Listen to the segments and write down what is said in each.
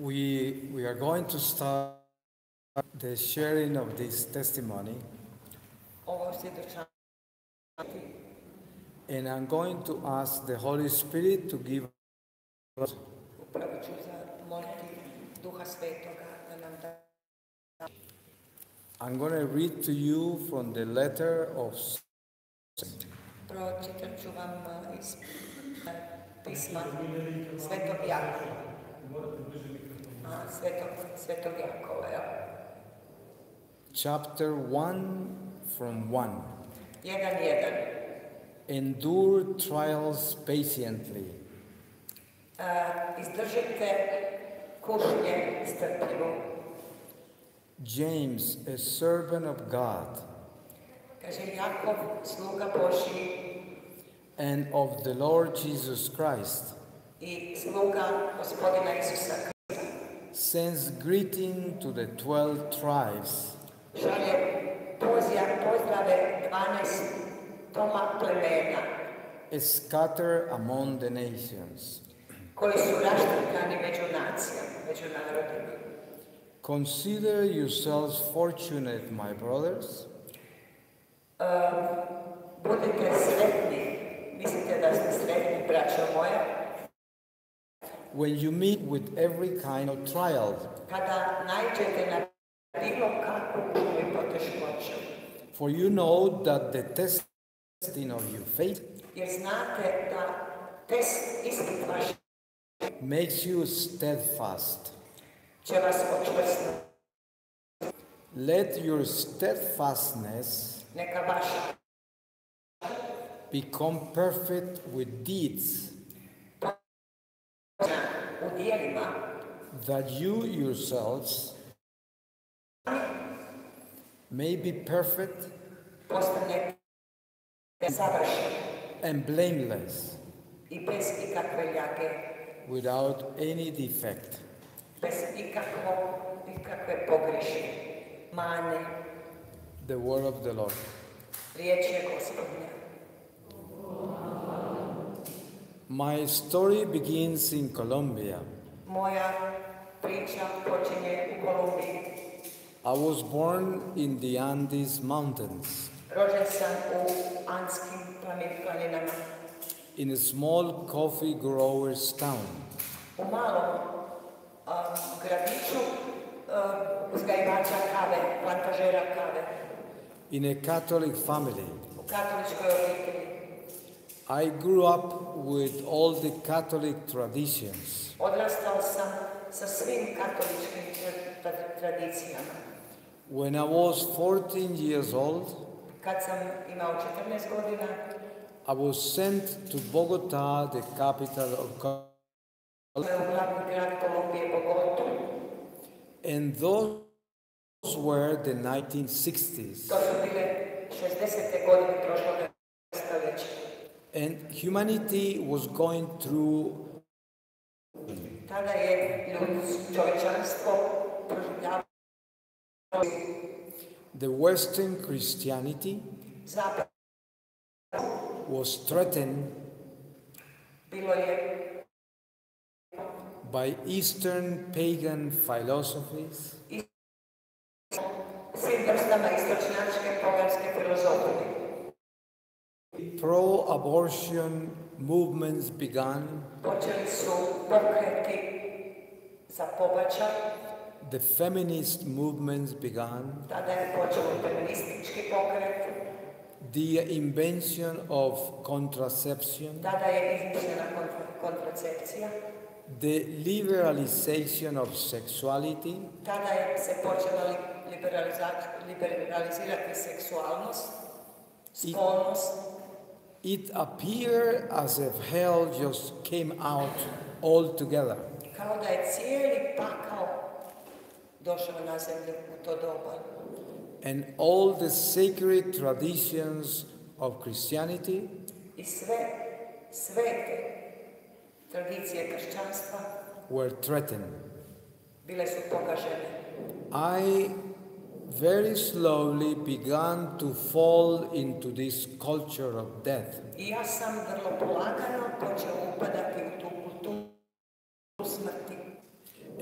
We are going to start the sharing of this testimony, and I'm going to ask the Holy Spirit to give us. I'm going to read to you from the letter of Chapter 1 from 1. Endure trials patiently. James, a servant of God and of the Lord Jesus Christ, sends greeting to the 12 tribes scattered among the nations. Consider yourselves fortunate, my brothers, when you meet with every kind of trial. For you know that the testing of your faith makes you steadfast. Let your steadfastness become perfect with deeds, that you yourselves may be perfect and blameless, without any defect. The word of the Lord. My story begins in Colombia. I was born in the Andes Mountains, in a small coffee growers town. In a Catholic family. I grew up with all the Catholic traditions. When I was 14 years old, I was sent to Bogota, the capital of Colombia, and those were the 1960s. And humanity was going through the Western Christianity was threatened by Eastern pagan philosophies, pro-abortion movements began, the feminist movements began, the invention of contraception, the liberalization of sexuality, it appeared as if hell just came out altogether. And all the sacred traditions of Christianity were threatened. I very slowly began to fall into this culture of death.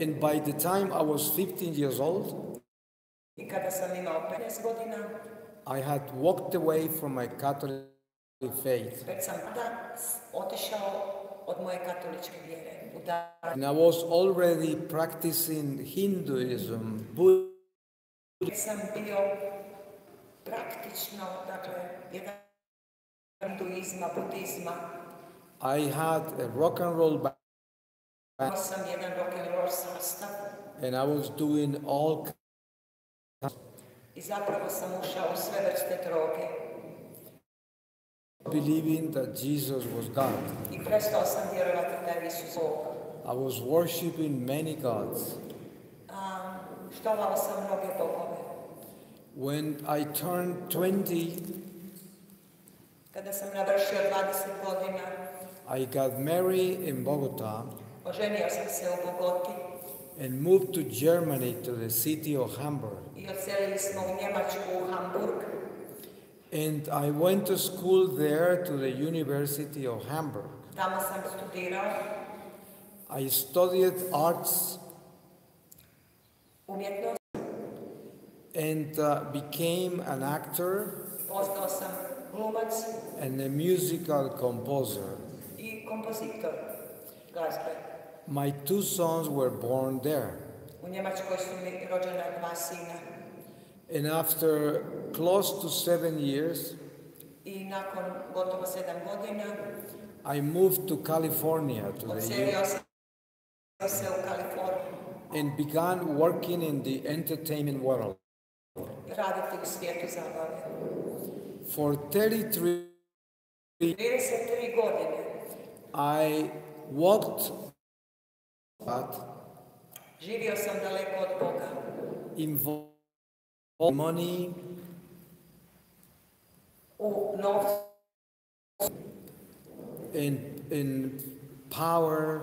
And by the time I was 15 years old, I kada sam imao 15 godina, I had walked away from my Catholic faith. već sam tada otišao od moje katoličke vjere. And I was already practicing Hinduism, Buddhism. Sam bio praktično, dakle, jedan hinduizma, budizma. I had a rock and roll band. Sam jedan rock and roll sastav. And I was doing all kinds. I zapravo sam ušao u sve vrste droge. Believing that Jesus was God. I prestao sam vjerovati da je Isus Bog. I was worshiping many gods. Štovao sam mnoge bogove. When I turned 20, kada sam navršio 20 godina, I got married in Bogota. Oženio sam se u Bogoti. And moved to Germany, to the city of Hamburg. I odselili smo u Njemačku, u Hamburg. And I went to school there, to the University of Hamburg. Tamo sam studirao. I studied arts. Umjetnost. And became an actor. Postao sam glumac. And a musical composer. I kompozitor glazbe. My two sons were born there. U Njemačkoj su mi rođena 2 sina. And after close to 7 years, I nakon gotovo 7 godina, I moved to California, to the odselio sam se u Kaliforniju. And began working in the entertainment world. Raditi u svijetu zabave. For 33 godine I walked, but živio sam daleko od Boga. Involved money, u novcu, in power,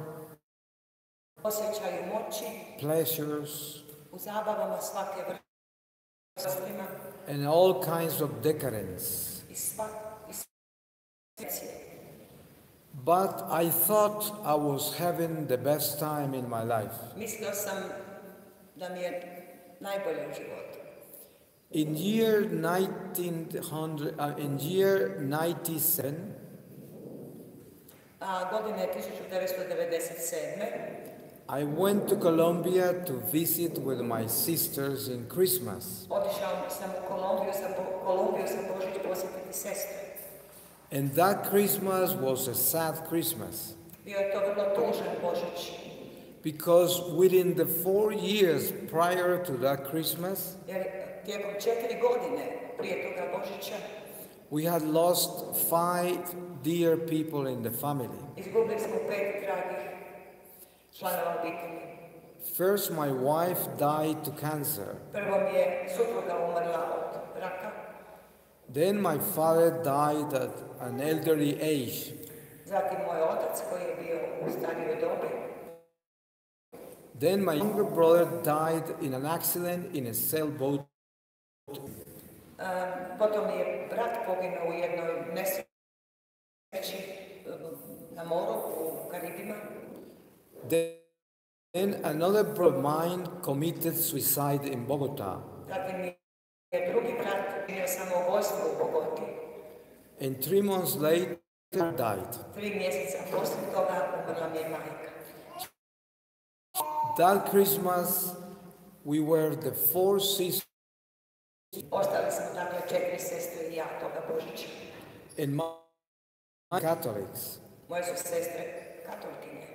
osjećaju moći, pleasures, u zabavama svake vrste, and all kinds of decadence. But I thought I was having the best time in my life. Mislio sam da mi je najbolje u životu. In year 97, godine 1997, I went to Colombia to visit with my sisters in Christmas. Otišao sam u Kolumbiju za Božić posjetiti sestre. And that Christmas was a sad Christmas. Bio je to vrlo tužan Božić. Because within the 4 years prior to that Christmas, Jer tijekom 4 godine prije toga Božića, we had lost 5 dear people in the family. Izgubili smo 5 dragih članova obitelji. First, my wife died to cancer. Prvo mi je supruga umrla od raka. Then my father died at an elderly age. Zatim moj otac koji je bio u starijoj dobi. Then my younger brother died in an accident in a sailboat. Potom je brat poginuo u jednoj nesreći na moru u Karibima. Then another brother of mine committed suicide in Bogota. Zatim je drugi brat bio samoubojstvo u Bogoti. And 3 months later died. 3 mjeseca poslije toga umrla mi je majka. That Christmas we were the 4 sisters. Ostali smo dakle 4 sestre i ja toga Božića. And my Catholics. Moje su sestre katolikinje.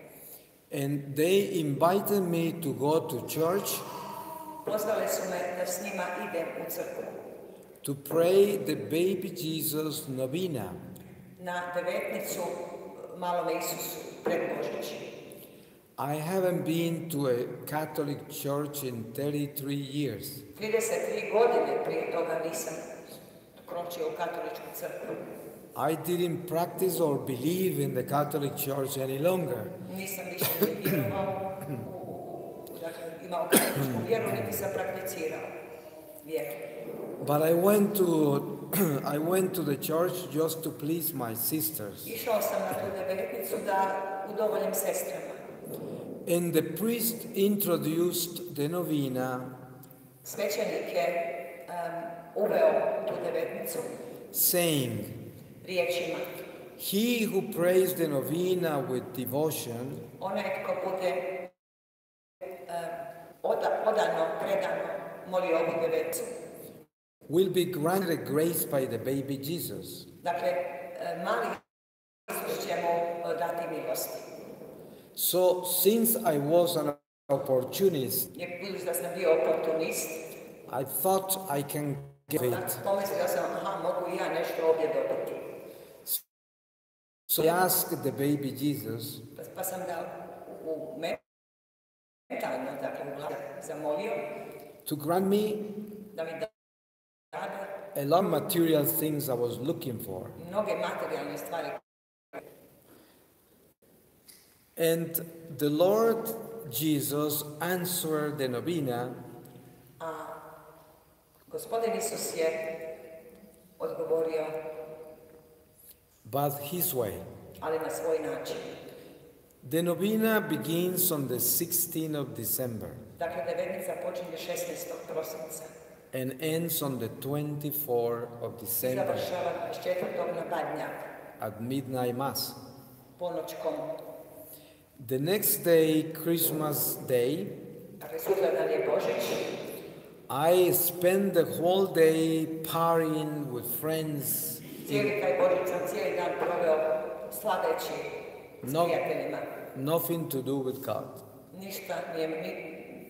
And they invited me to go to church. Pozvali su me da s njima idem u crkvu. To pray the baby Jesus novena. Na devetnicu malome Isusu pred Božić. I haven't been to a Catholic church in 33 years. 33 godine prije toga nisam kročio u katoličku crkvu. I didn't practice or believe in the Catholic Church any longer. Nisam više vjerovao, dakle imao katoličku vjeru, niti sam prakticirao vjeru. But I went to the church just to please my sisters. Išao sam na tu devetnicu da udovoljim sestrama. And the priest introduced the novena, Svećenik je uveo tu devetnicu saying, riječima: "He who prays the novena with devotion onaj tko bude odano, predano moli ovu devetnicu, will be granted a grace by the baby Jesus." dakle, mali Isus će mu dati milosti. So, since I was an opportunist, Budući da sam bio oportunist, I thought I can give it. pomislio sam, mogu i ja nešto ovdje dobiti. So I asked the baby Jesus, Pa sam ga mentalno, dakle u glavi, zamolio to grant me da mi dade a lot of material things I was looking for. mnoge materijalne stvari. And the Lord Jesus answered the novena, Gospodin Isus je odgovorio, but his way. ali na svoj način. The novena begins on the 16th of December Dakle, devetnica počinje 16. prosinca and ends on the 24th of i December završava 24. na Badnjak, at midnight mass. ponoćkom. The next day, Christmas Day, Dakle, sutradan je Božić. I spent the whole day partying with friends Cijeli taj Božić sam cijeli dan proveo sladeći s No. prijateljima. nothing to do with God. Ništa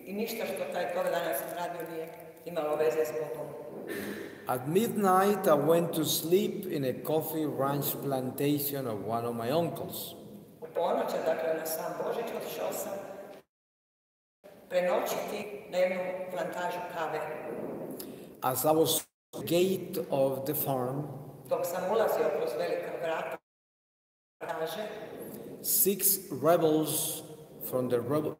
i ništa što toga dana sam radio nije imalo veze s Bogom. At midnight, I went to sleep in a coffee ranch plantation of one of my uncles. U ponoć, dakle na sam Božić, otišao sam prenoćiti na jednu plantažu kave. As I was at the gate of the farm, Dok sam ulazio kroz velika vrata plantaže, 6 rebels from the rebel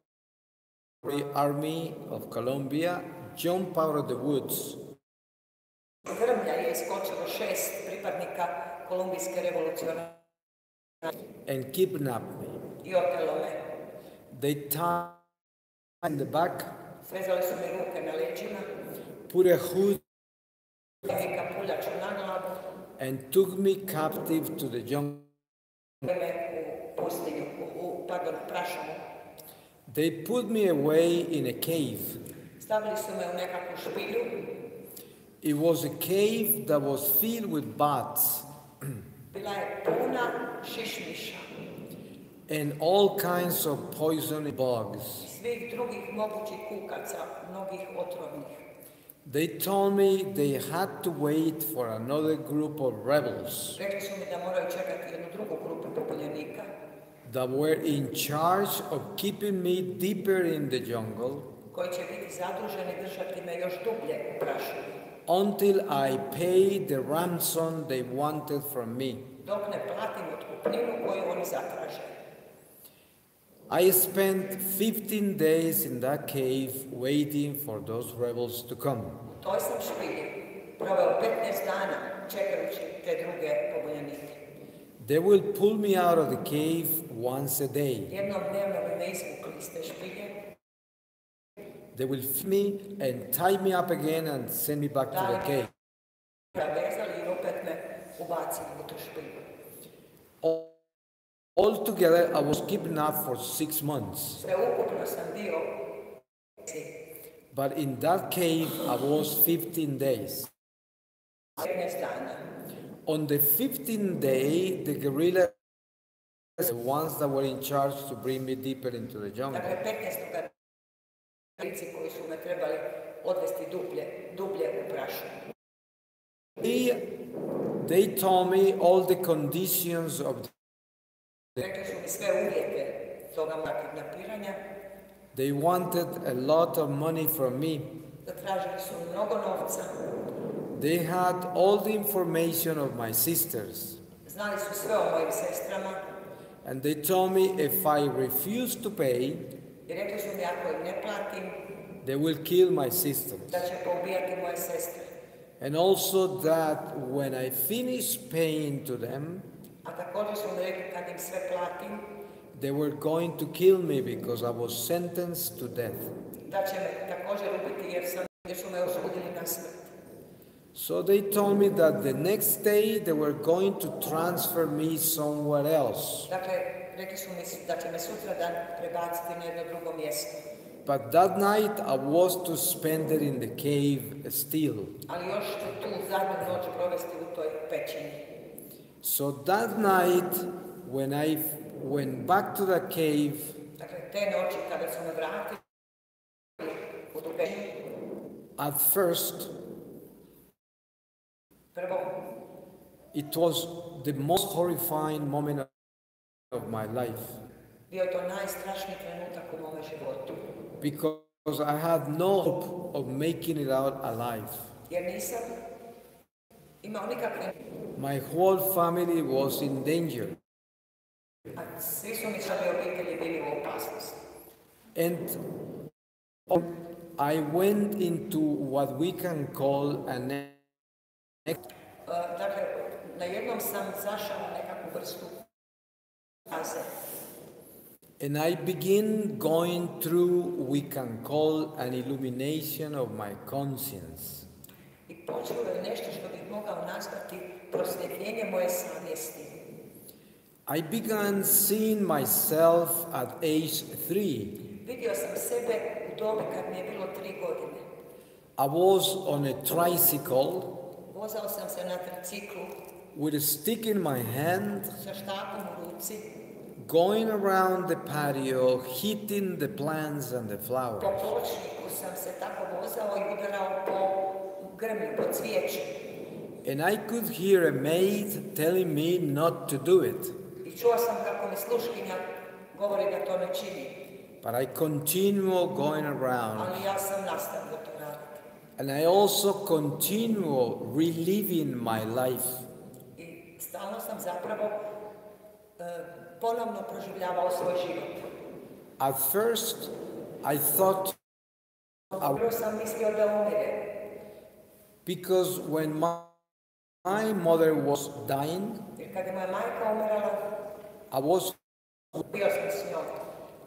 army of Colombia jumped out of the woods grmlja je iskočilo 6 pripadnika kolumbijske revolucionarne and kidnapped me. i otelo me. They tied me in the back, Svezali su mi ruke na leđima, put a hood mi kapuljaču na glavu, and took me captive to the jungle. me u pustinju, u prašumu. They put me away in a cave. Stavili su me u nekakvu špilju. It was a cave that was filled with bats Bila je puna šišmiša and all kinds of poisonous bugs. i svih drugih mogućih kukaca, mnogih otrovnih. They told me they had to wait for another group of rebels Rekli su mi da moraju čekati jednu drugu grupu pobunjenika that were in charge of keeping me deeper in the jungle koji će biti zaduženi držati me još dublje u prašumi, until I paid the ransom they wanted from me. dok ne platim otkupninu koju oni zatraže. I spent 15 days in that cave waiting for those rebels to come. U toj sam špilji proveo 15 dana čekajući te druge pobunjenike. They will pull me out of the cave once a day. Jednom dnevno bi me izvukli iz te špilje, They will feed me and tie me up again and send me back to the cave. vezali i opet me ubacili u tu špilju. Altogether, I was kidnapped for 6 months. Sve ukupno sam bio But in that cave, I was 15 days. 15 dana. On the 15th day, the guerrillas, the ones that were in charge to bring me deeper into the jungle, Dakle, 15. lici koji su me trebali odvesti dublje u prašumu. they told me all the conditions of Rekli su mi sve uvjete toga kidnapiranja, they wanted a lot of money from me. zatražili su mnogo novca, They had all the information of my sisters. znali su sve o mojim sestrama And they told me if I refuse to pay, i rekli su mi ako im ne platim, they will kill my sisters. da će poubijati moje sestre. And also that when I finish paying to them, A također su mi rekli kad im sve platim, they were going to kill me because I was sentenced to death. Da će me također ubiti jer su me osudili na smrt. So they told me that the next day they were going to transfer me somewhere else. Dakle, rekli su mi da će me sutradan prebaciti na jedno drugo mjesto. But that night I was to spend it in the cave still. Ali još ću tu zadnju noć provesti u toj pećini. So that night when I went back to the cave, dakle, te noći kada su me vratili u tu pećinu, at first prvo, it was the most horrifying moment of my life. Bio je to najstrašniji trenutak u mome životu. Because I had no hope of making it out alive. Jer nisam imao nikakve... My whole family was in danger. A svi su mi članovi obitelji bili u opasnosti. And I went into what we can call an dakle, na jednom sam zašao na nekakvu vrstu faze. And I begin going through, we can call an illumination of my conscience. I počelo je nešto što bih mogao nazvati prosvjetljenje moje savjesti. I began seeing myself at age 3. Vidio sam sebe u dobi kad mi je bilo 3 godine. I was on a tricycle. Vozao sam se na triciklu. With a stick in my hand. Sa štapom u ruci. Going around the patio, hitting the plants and the flowers. Po pločniku sam se tako vozao i udarao po grmlju, po cvijeću. And I could hear a maid telling me not to do it. I čuo sam kako mi sluškinja govori da to ne čini. But I continue going around. Ali ja sam nastavio to raditi. And I also continue reliving my life. I stalno sam zapravo ponovno proživljavao svoj život. At first, I thought Prvo sam mislio da umire. Because when my mother was dying, Jer kad je moja majka umirala, I was, bio sam s njom.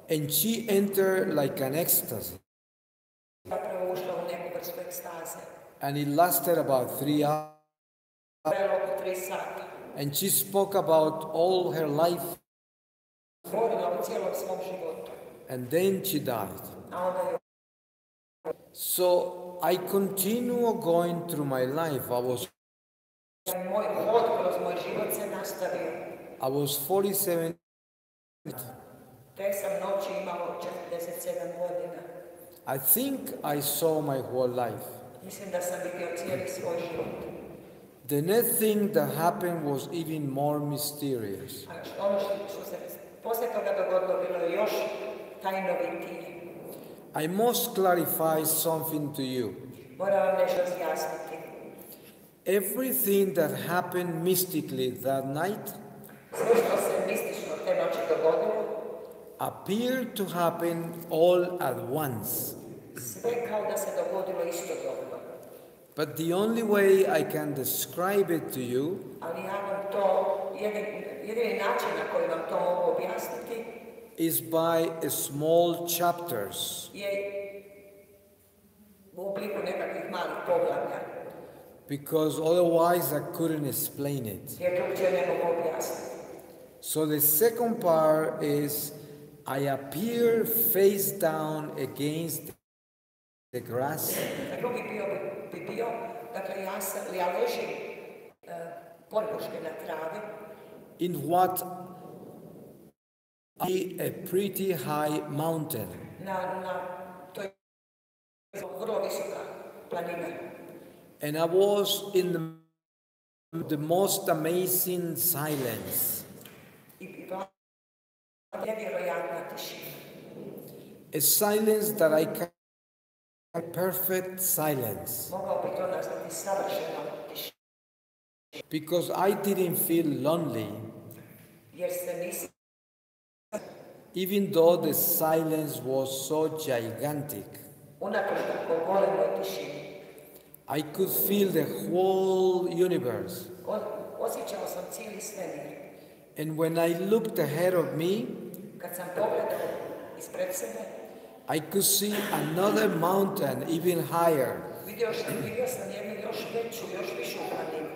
and she entered like an ecstasy. Zapravo ušla u neku vrstu ekstaze. And it lasted about 3 hours. Trajalo oko 3 sata. And she spoke about all her life. Govorila o cijelom svom životu. And then she died. A onda je... So I continue going through my life. Moj hod kroz moj život se nastavio. I was 47. Te sam noći imao 47 godina. I think I saw my whole life. Mislim da sam vidio cijeli svoj život. The next thing that happened was even more mysterious. A ono što se poslije toga dogodilo bilo je još tajnovitije. I must clarify something to you. Moram vam nešto razjasniti. Everything that happened mystically that night Sve što se mistično te noći dogodilo appeared to happen all at once. sve kao da se dogodilo istodobno. But the only way I can describe it to you Ali ja vam to, jedini način na koji vam to mogu objasniti is by small chapters. je u obliku nekakvih malih poglavlja. Because otherwise I couldn't explain it. Jer drugčije ne mogu objasniti. So the second part is I appear face down against the grass. Drugi bi bio, dakle ja ležim podložke na travi. In what is a pretty high mountain. To je vrlo visoka planina. And I was in the most amazing silence. I nevjerojatna tišina. A silence that I can perfect silence. Mogao bi to nazvati savršenom tišinom. Because I didn't feel lonely. Jer se nisam... Even though the silence was so gigantic. Unatoč tako golemoj tišini. I could feel the whole universe. Osjećao sam cijeli svemir. And when I looked ahead of me, Kad sam pogledao ispred sebe, I could see another mountain even higher. vidio sam jednu još veću, još višu planinu.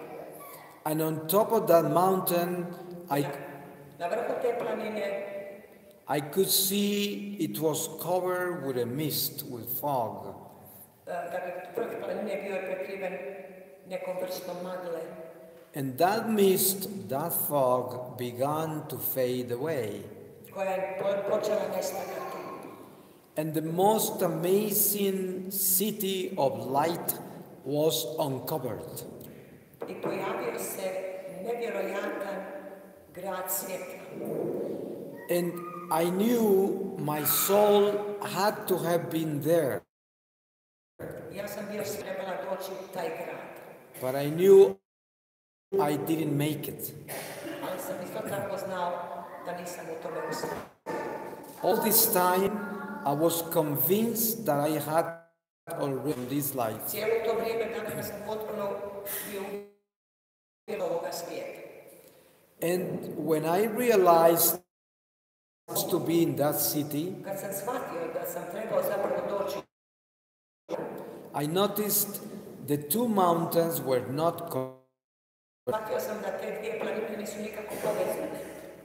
And on top of that mountain, Na vrhu te planine I could see it was covered with a mist, with fog. Dakle, vrh planine bio je prekriven nekom vrstom magle. And that mist, that fog began to fade away. Koja je počela nestajati. And the most amazing city of light was uncovered. I pojavio se nevjerojatan grad svjetla. And I knew my soul had to have been there. Ja sam bio spremala doći u taj grad. But I knew I didn't make it. Ali sam isto tako znao da nisam u tome uspio. All this time, I was convinced that I had already this life. Cijelo to vrijeme dakle sam potpuno bio uvijek ovoga svijeta. And when I realized to be in that city, Kad sam shvatio da sam trebao zapravo doći, I noticed the two mountains were not shvatio sam da te dvije planine nisu nikako povezane.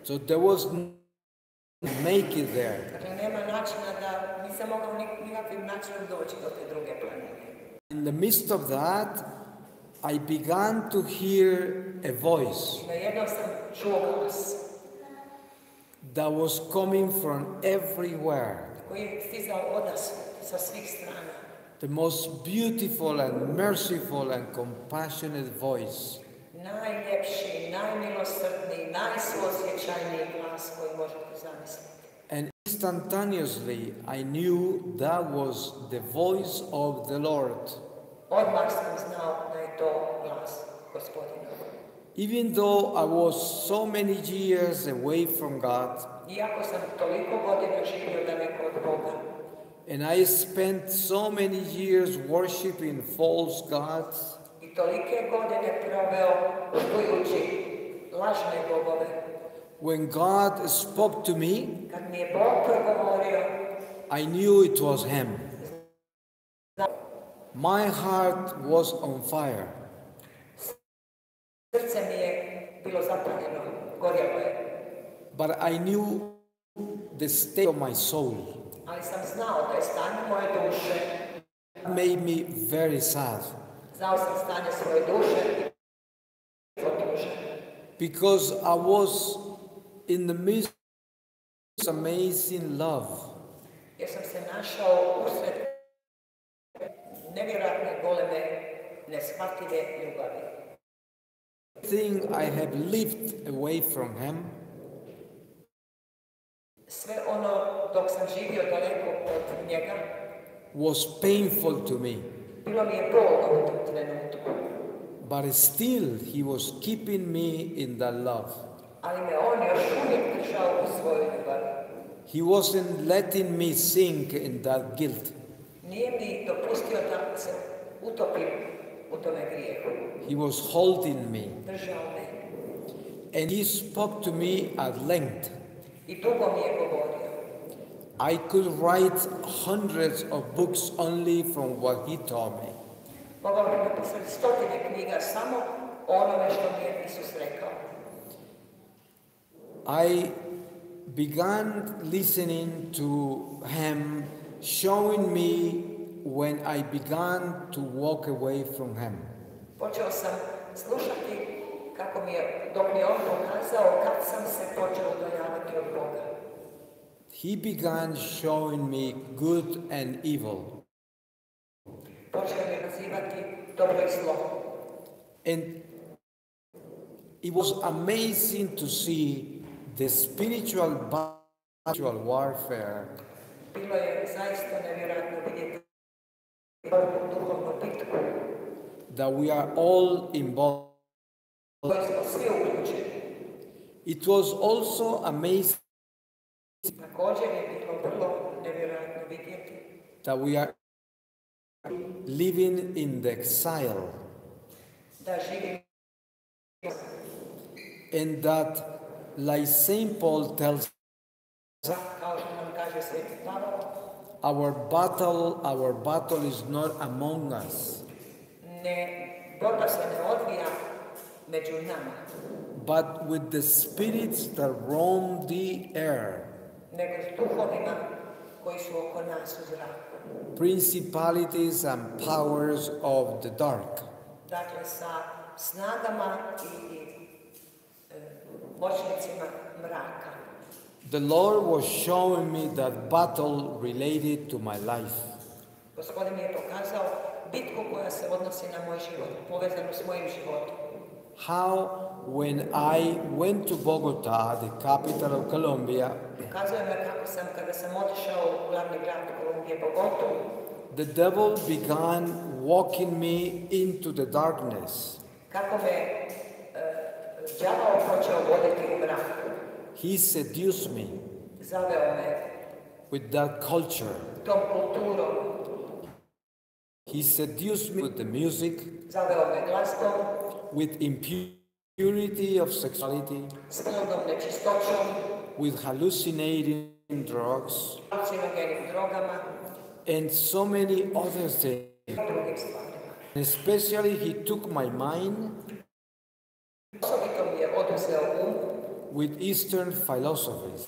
so there was make it there. Dakle, nema načina da nisam mogao nikakvim načinom doći do te druge planine. In the midst of that, I began to hear a voice Najednom sam čuo glas that was coming from everywhere. koji je stizao odasvud, sa svih strana. The most beautiful and merciful and compassionate voice. Najljepši, najmilosrdniji, najsuosjećajniji glas koji možete zamisliti. And instantaneously, I knew that was the voice of the Lord. Odmah sam znao da je to glas Gospodina. Even though I was so many years away from God, Iako sam toliko godina živio daleko od Boga, and I spent so many years worshiping false gods, i tolike godine proveo štujući lažne bogove, when God spoke to me, kad mi je Bog progovorio, I knew it was Him. My heart was on fire. srce mi je bilo zapaljeno, gorjelo je. But I knew the state of my soul. Ali sam znao da je stanje moje duše, It made me very sad. znao sam stanje svoje duše i potužen. Because I was in the midst of amazing love. Jer sam se našao usred nevjerojatne goleme, neshvatljive ljubavi. Thing I have lived away from Him, Sve ono dok sam živio daleko od njega, was painful to me. bilo mi je bolno u tom trenutku. But still, He was keeping me in that love. Ali me on još uvijek držao u svojoj ljubavi. He wasn't letting me sink in that guilt. Nije mi dopustio da se utopim u tome grijehu. He was holding me. Držao me. And He spoke to me at length. I dugo mi je govorio. I could write hundreds of books only from what He taught me. Mogao bi napisati stotine knjiga samo o onome što mi je Isus rekao. I began listening to Him, showing me when I began to walk away from Him. Počeo sam slušati kako mi je, dok mi je on pokazao kad sam se počeo udaljavati od Boga. He began showing me good and evil. Počeo mi nazivati dobro i zlo. And it was amazing to see the spiritual warfare Bilo je zaista nevjerojatno vidjeti duhovnu bitku that we are all involved. u kojoj smo svi uključeni. It was also amazing Također je bilo vrlo nevjerojatno vidjeti that we are living in the exile, da živimo and that, like Saint Paul tells Kao što nam kaže Sveti Pavao, our battle is not among us, borba se ne odvija među nama, but with the spirits that roam the air, nego s duhovima koji su oko nas u zraku. principalities and powers of the dark. Dakle, sa snagama i moćnicima mraka. The Lord was showing me that battle related to my life. Gospodin mi je pokazao bitku koja se odnosi na moj život, povezanu s mojim životom. How when I went to Bogota, the capital of Colombia, Pokazuje me kako sam, kada sam otišao u glavni grad Kolumbije, Bogotu, the devil began walking me into the darkness. kako me đavao počeo voditi u mrak. He seduced me Zaveo me with that culture. tom kulturom, He seduced me with the music, zaveo me glazbom, with impurity of sexuality, spolnom nečistoćom, with hallucinating drugs, halucinogenim drogama and so many other things. i drugim stvarima. Especially, he took my mind Osobito mi je oduzeo with Eastern philosophies.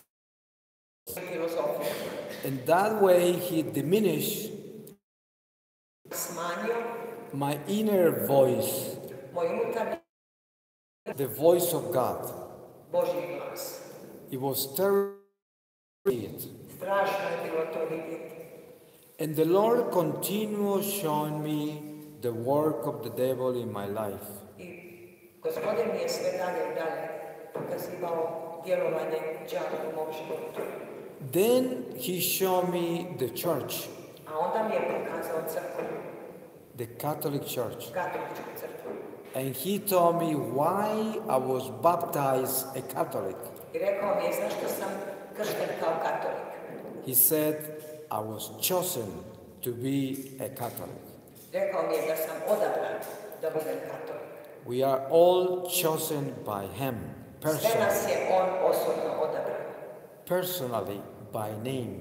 i filozofiju. And that way, he diminished Smanjio my inner voice, moj unutarnji the voice of God. Božji glas. It was terrible. Strašno je bilo to vidjeti. And the Lord continued showing me the work of the devil in my life. I Gospodin mi je sve dalje i dalje pokazivao djelovanje đava u mom životu. Then he showed me the church, A onda mi je pokazao crkvu, the Catholic Church. katoličku crkvu. And he told me why I was baptized a Catholic. I rekao mi je zašto sam kršten kao katolik. He said I was chosen to be a Catholic. Rekao mi je da sam odabran da budem katolik. We are all chosen by him Sve personally, nas je on osobno odabran. personally by name.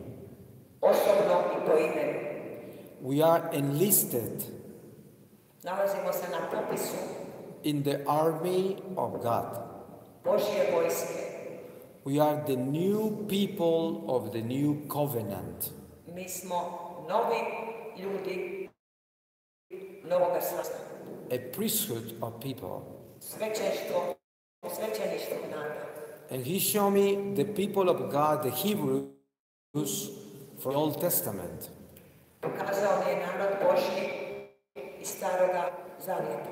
Osobno i po imenu. We are enlisted Nalazimo se na popisu in the army of God. Božje vojske. We are the new people of the new covenant. Mi smo novi ljudi novoga svijeta. A priesthood of people. Svećeništvo naroda. And he showed me the people of God, the Hebrews, from the Old Testament. Pokazao mi je narod Božji iz Staroga Zavjeta.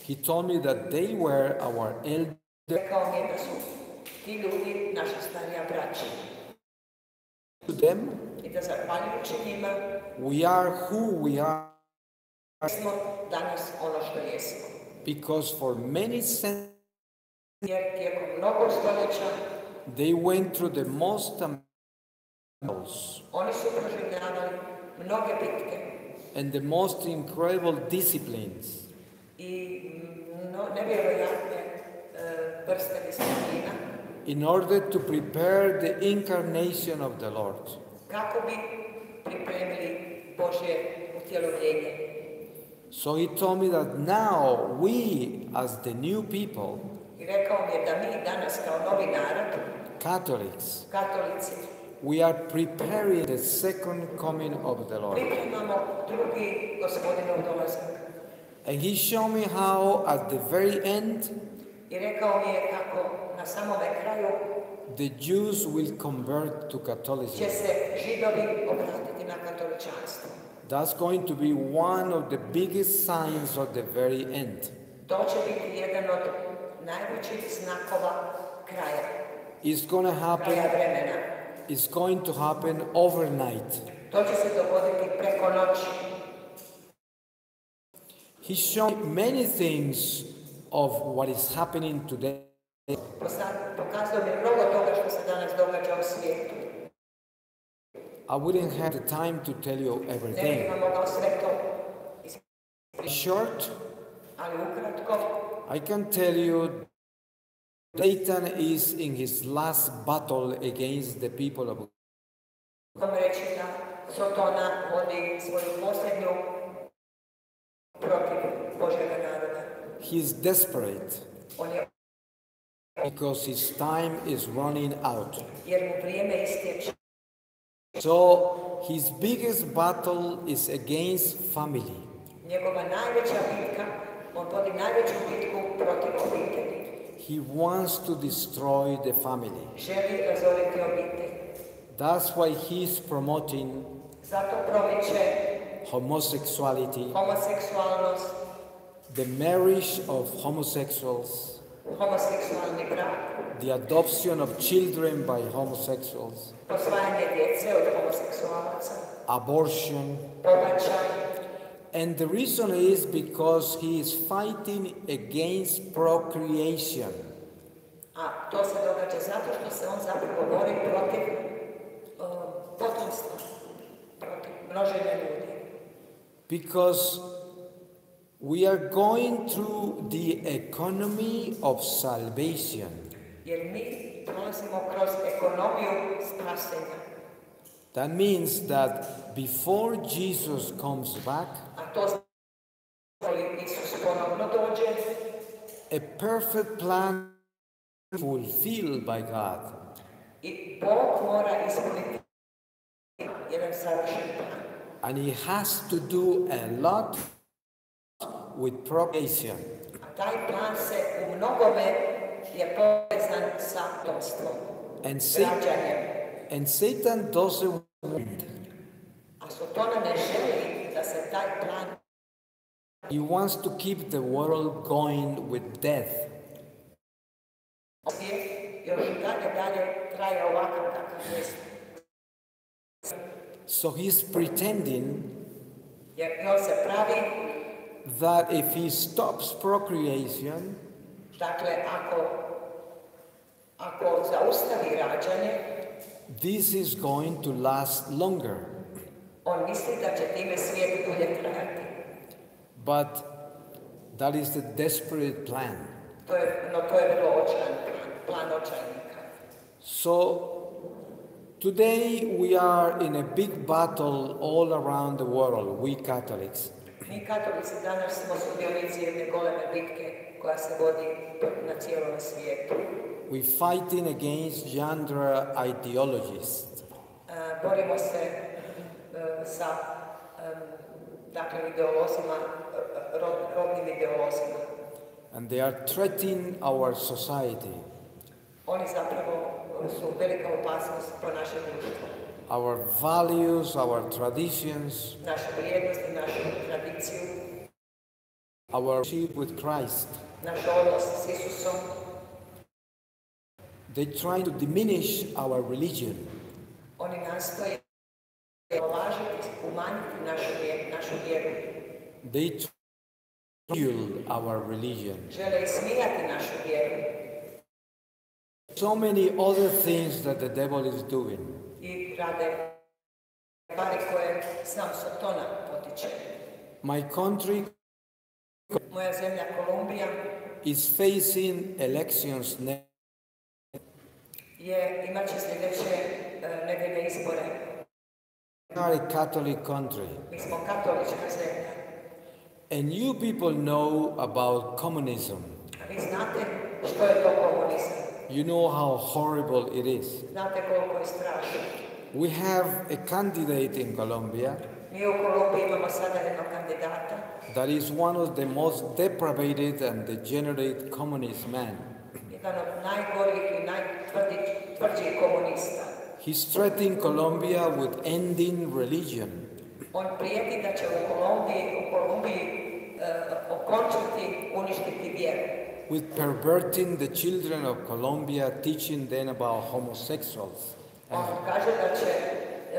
He told me that they were our elders. Rekao mi je da su ti ljudi naša starija braća. To them, I da zahvaljujući njima we are who we are smo danas ono što jesmo. because for many centuries Jer tijekom mnogo stoljeća they went through the most oni su proživljavali mnoge bitke and the most incredible disciplines i nevjerojatne vrste disciplina in order to prepare the incarnation of the Lord. kako bi pripremili Božje utjelovljenje. So he told me that now we, as the new people, I rekao mi je da mi danas kao novi narod, Catholics, katolici, we are preparing the second coming of the Lord. pripremamo drugi Gospodinov dolazak. And he showed me how at the very end I rekao mi je kako na samome kraju the Jews will convert to će Catholicism. se Židovi obratiti na katoličanstvo. That's going to be one of the biggest signs of the very end. To će biti jedan od najvećih znakova kraja. It's going to happen. Kraja vremena. It's going to happen overnight. To će se dogoditi preko noći. He showed me many things of what is happening today. Pokazao mi mnogo toga što se danas događa u svijetu. I wouldn't have the time to tell you Ne everything. bih vam mogao sve to Short, ali ukratko I can tell you Satan is in his last battle against the people of God. reći da Sotona vodi svoju posljednju protiv Božjega naroda. He is desperate On je because his time is running out. jer mu vrijeme istječe. So his biggest battle is against family. Njegova najveća bitka, on vodi najveću bitku protiv obitelji. He wants to destroy the family. Želi razoriti obitelj. That's why he's promoting Zato promiče homosexuality, homoseksualnost, the marriage of homosexuals, homoseksualni brak, the adoption of children by homosexuals, posvajanje djece od homoseksualaca, abortion. pobačaj. And the reason is because he is fighting against procreation. A to se događa zato što se on zapravo bori protiv potomstva, protiv množenja ljudi. Because we are going through the economy of salvation. Jer mi prolazimo kroz ekonomiju spasenja. That means that before Jesus comes back, A to znači Isus ponovno dođe, a perfect plan fulfilled by God. i Bog mora ispuniti jedan savršen plan. And he has to do a lot with procreation. A taj plan se u mnogome je povezan sa potomstvom, rađanjem. And Satan doesn't want. A Sotona ne želi da se taj plan, He wants to keep the world going with death. svijet još i dalje traje ovakav kakav jest. So he's pretending Jer on se pravi, that if he stops procreation, dakle, ako zaustavi rađanje, this is going to last longer. on misli da će time svijet dulje trajati. But that is the desperate plan. To je vrlo očajan plan očajnika. So today we are in a big battle all around the world, we Catholics. Mi katolici danas smo sudionici jedne goleme bitke koja se vodi na cijelom svijetu. We're fighting against gender ideologies. Borimo se sa dakle, ideolozima, rodnim ideolozima. And they are threatening our society, Oni zapravo su velika opasnost po našem društvu. our values, our traditions, Našu vrijednost i našu tradiciju, our relationship with Christ. naš odnos s Isusom. They try to diminish our religion. Oni nastoje olažiti, umanjiti našu vjeru. They try to kill our religion. Žele ismijati našu vjeru. So many other things that the devil is doing. I rade stvari koje sam Sotona potiče. My country Moja zemlja Kolumbija is facing elections imat će sljedeće nedeljne izbore. We are a Catholic country. Mi smo katolička zemlja. And you people know about communism. A vi znate što je to komunizam. You know how horrible it is. Znate koliko je strašno. We have a candidate in Colombia Mi u Kolumbiji imamo sada jednog kandidata that is one of the most depraved and degenerate communist men. jedan od najgorih i najtvrđih komunista. He's threatening Colombia with ending religion. On prijeti da će u Kolumbiji okončati, uništiti vjeru. With perverting the children of Colombia, teaching them about homosexuals. On kaže da će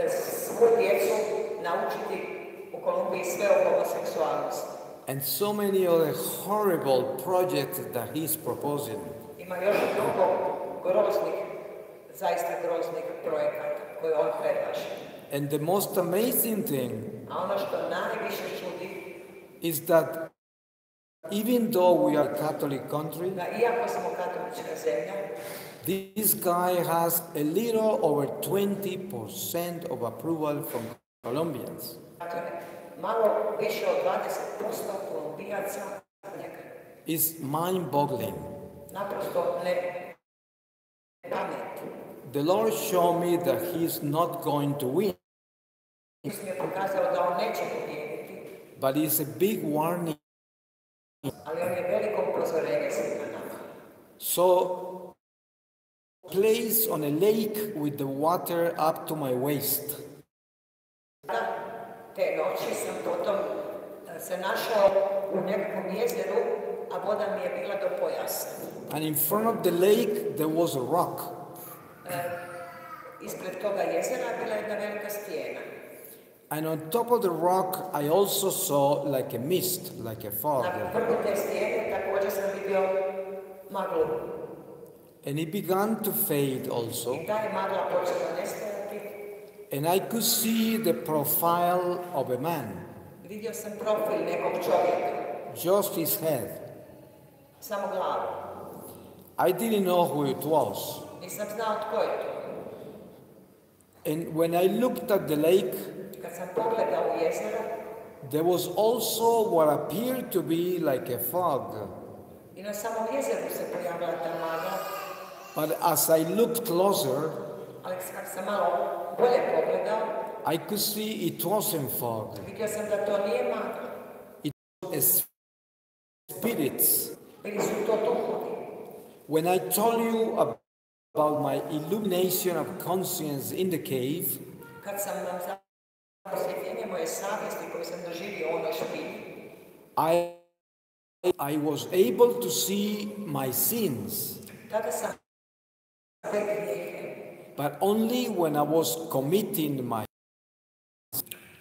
svu djecu naučiti u Kolumbiji sve o homoseksualnosti. And so many other horrible projects that he's proposing. Ima još mnogo zaista groznih projekata koje on predlaže. And the most amazing thing A ono što najviše čudi is that even though we are a Catholic country, da iako smo katolička zemlja, this guy has a little over 20% of approval from Colombians. dakle, malo više od 20% Kolumbijaca njega. It's mind-boggling. Naprosto ne pamet. The Lord showed me that he's not going to win, Isus mi je pokazao da on neće pobijediti, but it's a big warning. ali on je veliko upozorenje svima nama. So, place on a lake with the water up to my waist. Te noći sam potom se našao u nekom jezeru, a voda mi je bila do pojasa. And in front of the lake, there was a rock. Ispred toga jezera bila je jedna velika stijena. And on top of the rock, I also saw like a mist, like a fog. Na vrhu te stijene također sam vidio maglu. And it began to fade also. I ta je magla počela nestajati. And I could see the profile of a man, Vidio sam profil nekog čovjeka, just his head. samo glavu. I didn't know who it was. Nisam znao tko je to. And when I looked at the lake, Kad sam pogledao u jezero, there was also what appeared to be like a fog. i na samom jezeru se pojavila ta magla, But as I looked closer, ali kad sam malo bolje pogledao, I could see it wasn't fog. vidio sam da to nije magla. It was spirits. Bili su to duhovi. When I told you about my illumination of conscience in the cave, Kad sam vam za osvjetljenje moje savjesti koju sam doživio u onoj špilji, I was able to see my sins, tada sam sve grijehe, but only when I was committing my.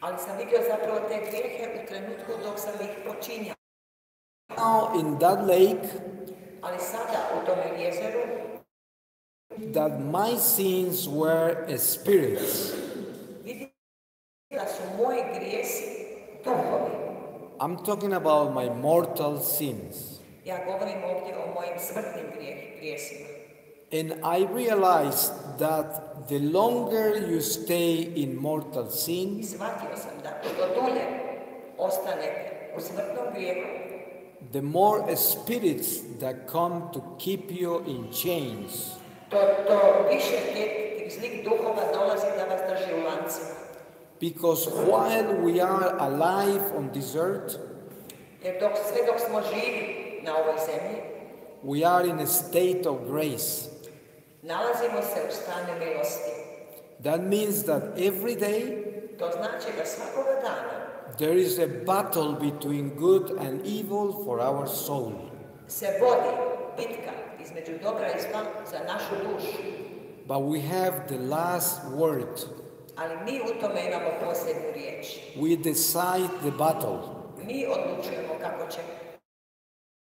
ali sam vidio zapravo te grijehe u trenutku dok sam ih počinjao. Now in that lake, Ali sada u tome jezeru, that my sins were as spirits. vidim da su moji grijesi duhovi. I'm talking about my mortal sins. Ja govorim ovdje o mojim smrtnim grijesima. And I realized that the longer you stay in mortal I sin, shvatio sam da što dulje ostanete u smrtnom grijehu, the more spirits that come to keep you in chains. to više tih zlih duhova dolazi da vas drži u lancima. Because while we are alive on this earth, Jer sve dok smo živi na ovoj zemlji, we are in a state of grace. nalazimo se u stanju milosti. That means that every day To znači da svakoga dana there is a battle between good and evil for our soul. se vodi bitka između dobra i zla za našu dušu. But we have the last word. Ali mi u tome imamo posljednju riječ. We decide the battle. Mi odlučujemo kako će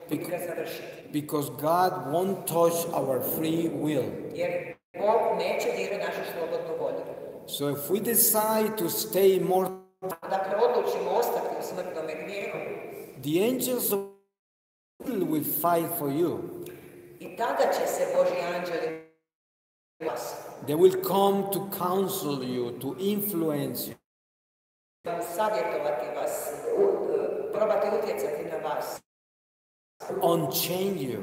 bitka završiti. Because God won't touch our free will. Jer Bog neće dirati našu slobodnu volju. So if we decide to stay mortal, Dakle, odlučimo ostati u smrtnome grijehu. the angels of will fight for you. I tada će se Božji anđeli vas. They will come to counsel you, to influence you. Savjetovati vas, probati utjecati na vas. Unchain you.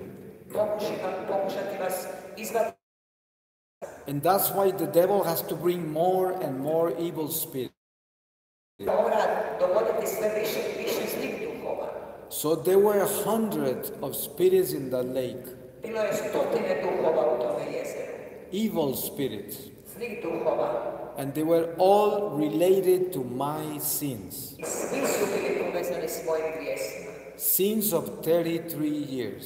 Pokušati vas izvati. And that's why the devil has to bring more and more evil spirits. Mora dovoditi sve više zlih duhova. So there were hundreds of spirits in that lake. Bilo je stotine duhova u tome jezeru. Evil spirits. Zlih duhova. And they were all related to my sins. I svi su bili povezani s mojim grijesima. Sins of 33 years.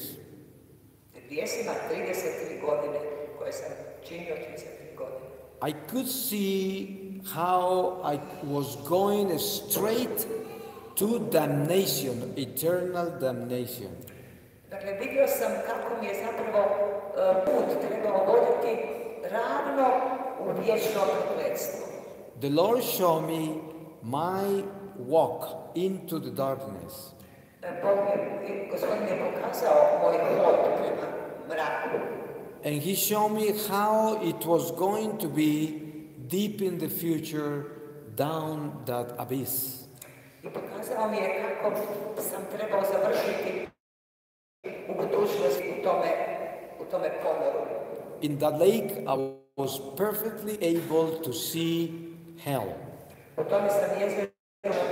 Grijesima 33 godine koje sam činio 33 godine. I could see how I was going straight to damnation, eternal damnation. Dakle, vidio sam kako mi je zapravo put trebao voditi ravno u vječno prokletstvo. The Lord showed me my walk into the darkness. Gospodin je pokazao moj hod prema mraku. And he showed me how it was going to be deep in the future down that abyss. I pokazao mi je kako sam trebao završiti u budućnosti u tome ponoru. In that lake, I was perfectly able to see hell. U tome sam jezirom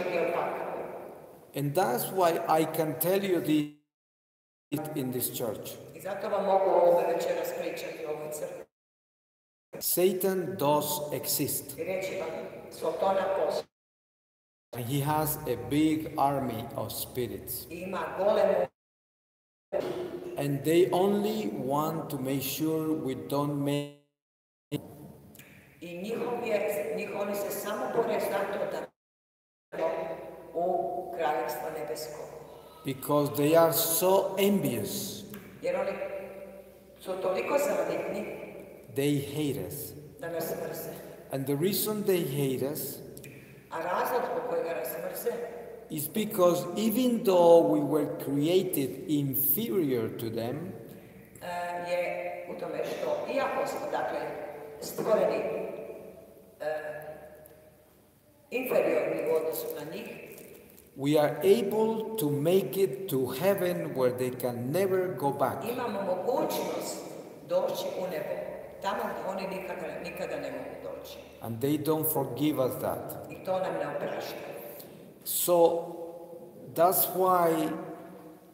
vidio pakao. And that's why I can tell you this in this church. I zato vam mogu ovo večeras pričati o ovoj crkvi. Satan does exist. I reći vam, Sotona postoji. And he has a big army of spirits. I ima golemu. And they only want to make sure we don't make. I oni se samo bore zato da u kraljevstvo nebesko. Because they are so envious. Jer oni su toliko zavidni. They hate us. Da nas mrze. And the reason they hate us a razlog zbog kojega nas mrze is because even though we were created inferior to them, je u tome što iako smo dakle stvoreni inferiorni u odnosu na njih, we are able to make it to heaven where they can never go back. Imamo mogućnost doći u nebo, tamo gdje oni nikada ne mogu doći. And they don't forgive us that. I to nam ne oprašta. So that's why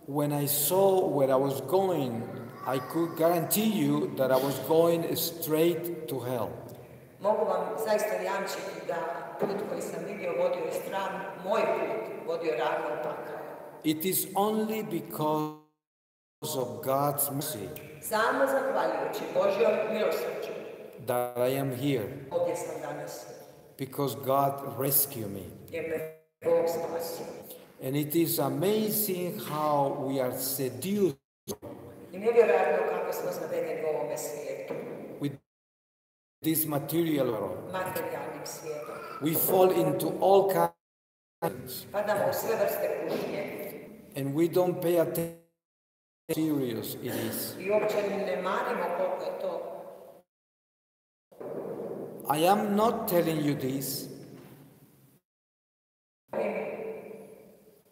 when I saw where I was going, I could guarantee you that I was going straight to hell. Mogu vam zaista jamčiti da put koji sam vidio vodio je stran, moj put vodio ravno u pakao. It is only because of God's mercy samo zahvaljujući Božjom milosrđu that I am here. Ovdje sam danas. Because God rescued me. Jer me Bog spasio. And it is amazing how we are seduced. I nevjerojatno kako smo zavedeni u ovome svijetu. With this material world. Materijalnim svijetom. We fall into all kinds. Padamo u sve vrste kušnje. And we don't pay attention how serious it is. I uopće ne marimo koliko je to. I am not telling you this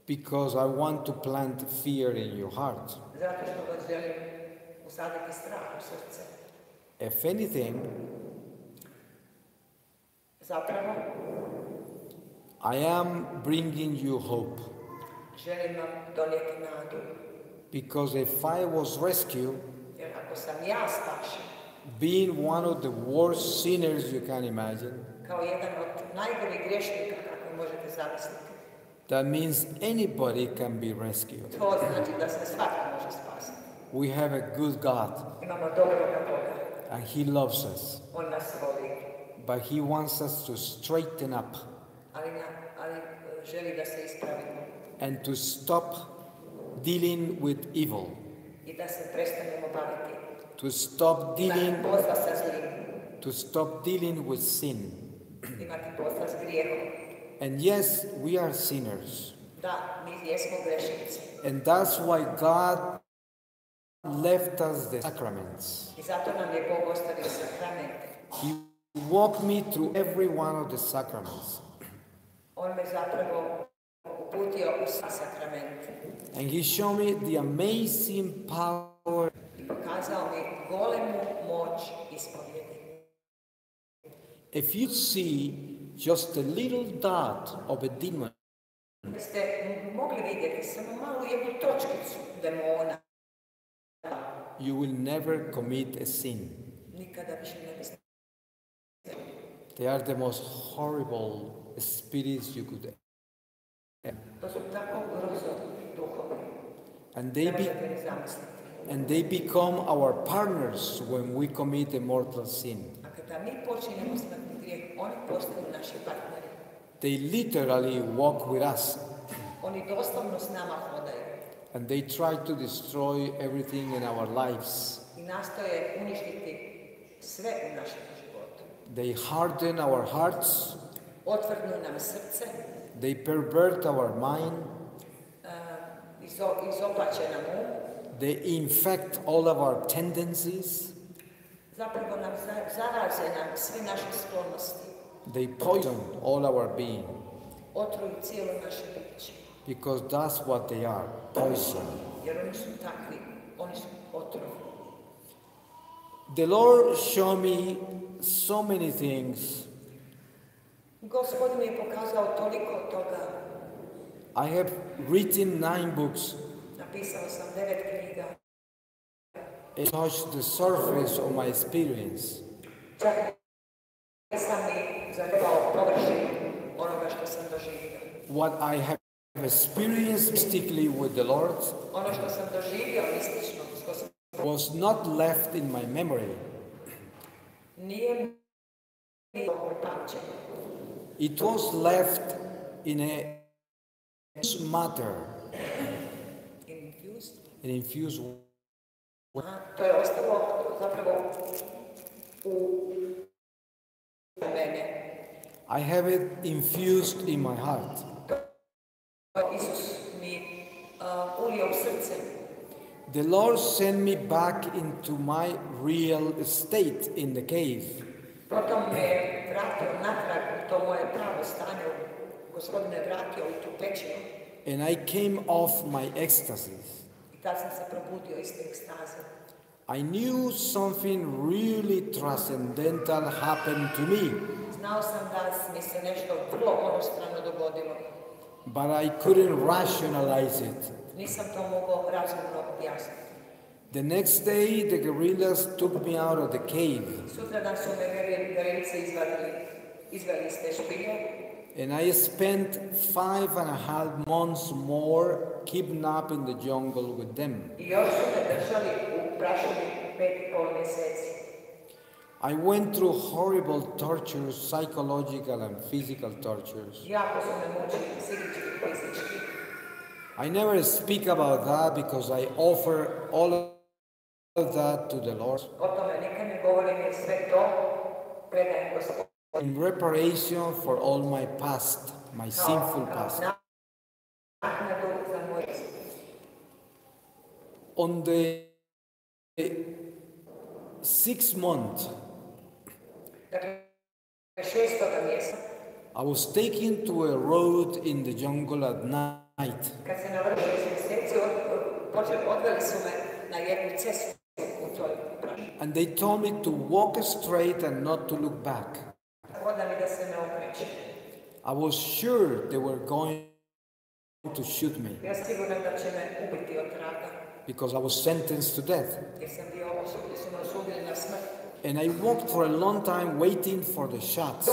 because I want to plant fear in your heart. Zato što vas želim usaditi strah u srce. If anything, zapravo, I am bringing you hope. Želim vam donijeti nadu. Because if I was rescued, jer ako sam ja spašen, being one of the worst sinners you can imagine, kao jedan od najgorih griješnika kako možete zamisliti, that means anybody can be rescued. to znači da se svako može spasiti. We have a good God. Imamo dobroga Boga. And He loves us. On nas voli. But He wants us to straighten up. Ali želi da se ispravimo. And to stop dealing with evil. I da se prestanemo baviti. To stop dealing with sin. Imati posla s grijehom. And yes, we are sinners. Da, mi jesmo grešnici. And that's why God left us the sacraments. I zato nam je Bog ostavio sakramente. He walked me through every one of the sacraments. On me zapravo uputio u sakramente. And He showed me the amazing power. I pokazao mi golemu moć ispovjedi. If you see just a little dot of a demon, ste mogli vidjeti samo malu jednu točkicu demona, you will never commit a sin. nikada više ne biste. They are the most horrible spirits you could ever. To su tako grozovni duhovi. And ne they become our partners when we commit a mortal sin. A kada mi počinjemo smrtni grijeh, oni postaju naši partneri. They literally walk with us. Oni doslovno s nama hodaju. And they try to destroy everything in our lives. I nastoje uništiti sve u našem životu. They harden our hearts. Otvrdnu nam srce. They pervert our mind. izopače nam They infect all of our tendencies. Zapravo nam zaraze nam sve naše sklonosti. They poison all our being. Otruju cijelo naše biće. Because that's what they are, poison. Jer oni su takvi, oni su otrov. The Lord showed me so many things. Gospod mi je pokazao toliko toga. I have written 9 books. Napisao sam 9 knjiga. It touched the surface of my experience. Čak nisam ni zagrebao površinu onoga što sam doživio. What I have experienced mystically with the Lord Ono što sam doživio mistično s Gospodom was not left in my memory. nije mi pamćenje. It was left in a matter, an infused. To je ostalo zapravo u mene. I have it infused in my heart. Isus mi ulio u srce. The Lord sent me back into my real state in the cave. Potom me vratio natrag u to moje pravo stanje. Gospodin me vratio u tu pećinu. And I came off my ecstasies. I tad sam se probudio iz te ekstaze. I knew something really transcendental happened to me. Znao sam da mi se nešto vrlo onostrano dogodilo. But I couldn't rationalize it. Nisam to mogao razumno objasniti. The next day, the guerrillas took me out of the cave. Sutradan su me gerilce izveli iz te špilje. And I spent 5.5 months more kidnapped in the jungle with them. I još su me držali u prašini 5,5 mjeseci. I went through horrible tortures, psychological and physical tortures. Jako su me mučili psihički i fizički. I never speak about that because I offer all of that to the Lord O tome nikad ne govorim jer sve to predajem Gospodinu. in reparation for all my past, my sinful past. Naknadu za moj On the 6th month, Dakle, 6. mjeseca, I was taken to a road in the jungle at night. kad se navršio 6 mjeseci, odveli su me na jednu cestu u toj prašini. And they told me to walk straight and not to look back. Hoda mi da se ne okreće. I was sure they were going to shoot me Ja siguran da će me ubiti od traga, because I was sentenced to death. jer sam bio osuđen, su me osudili na smrt. And I walked for a long time waiting for the shots.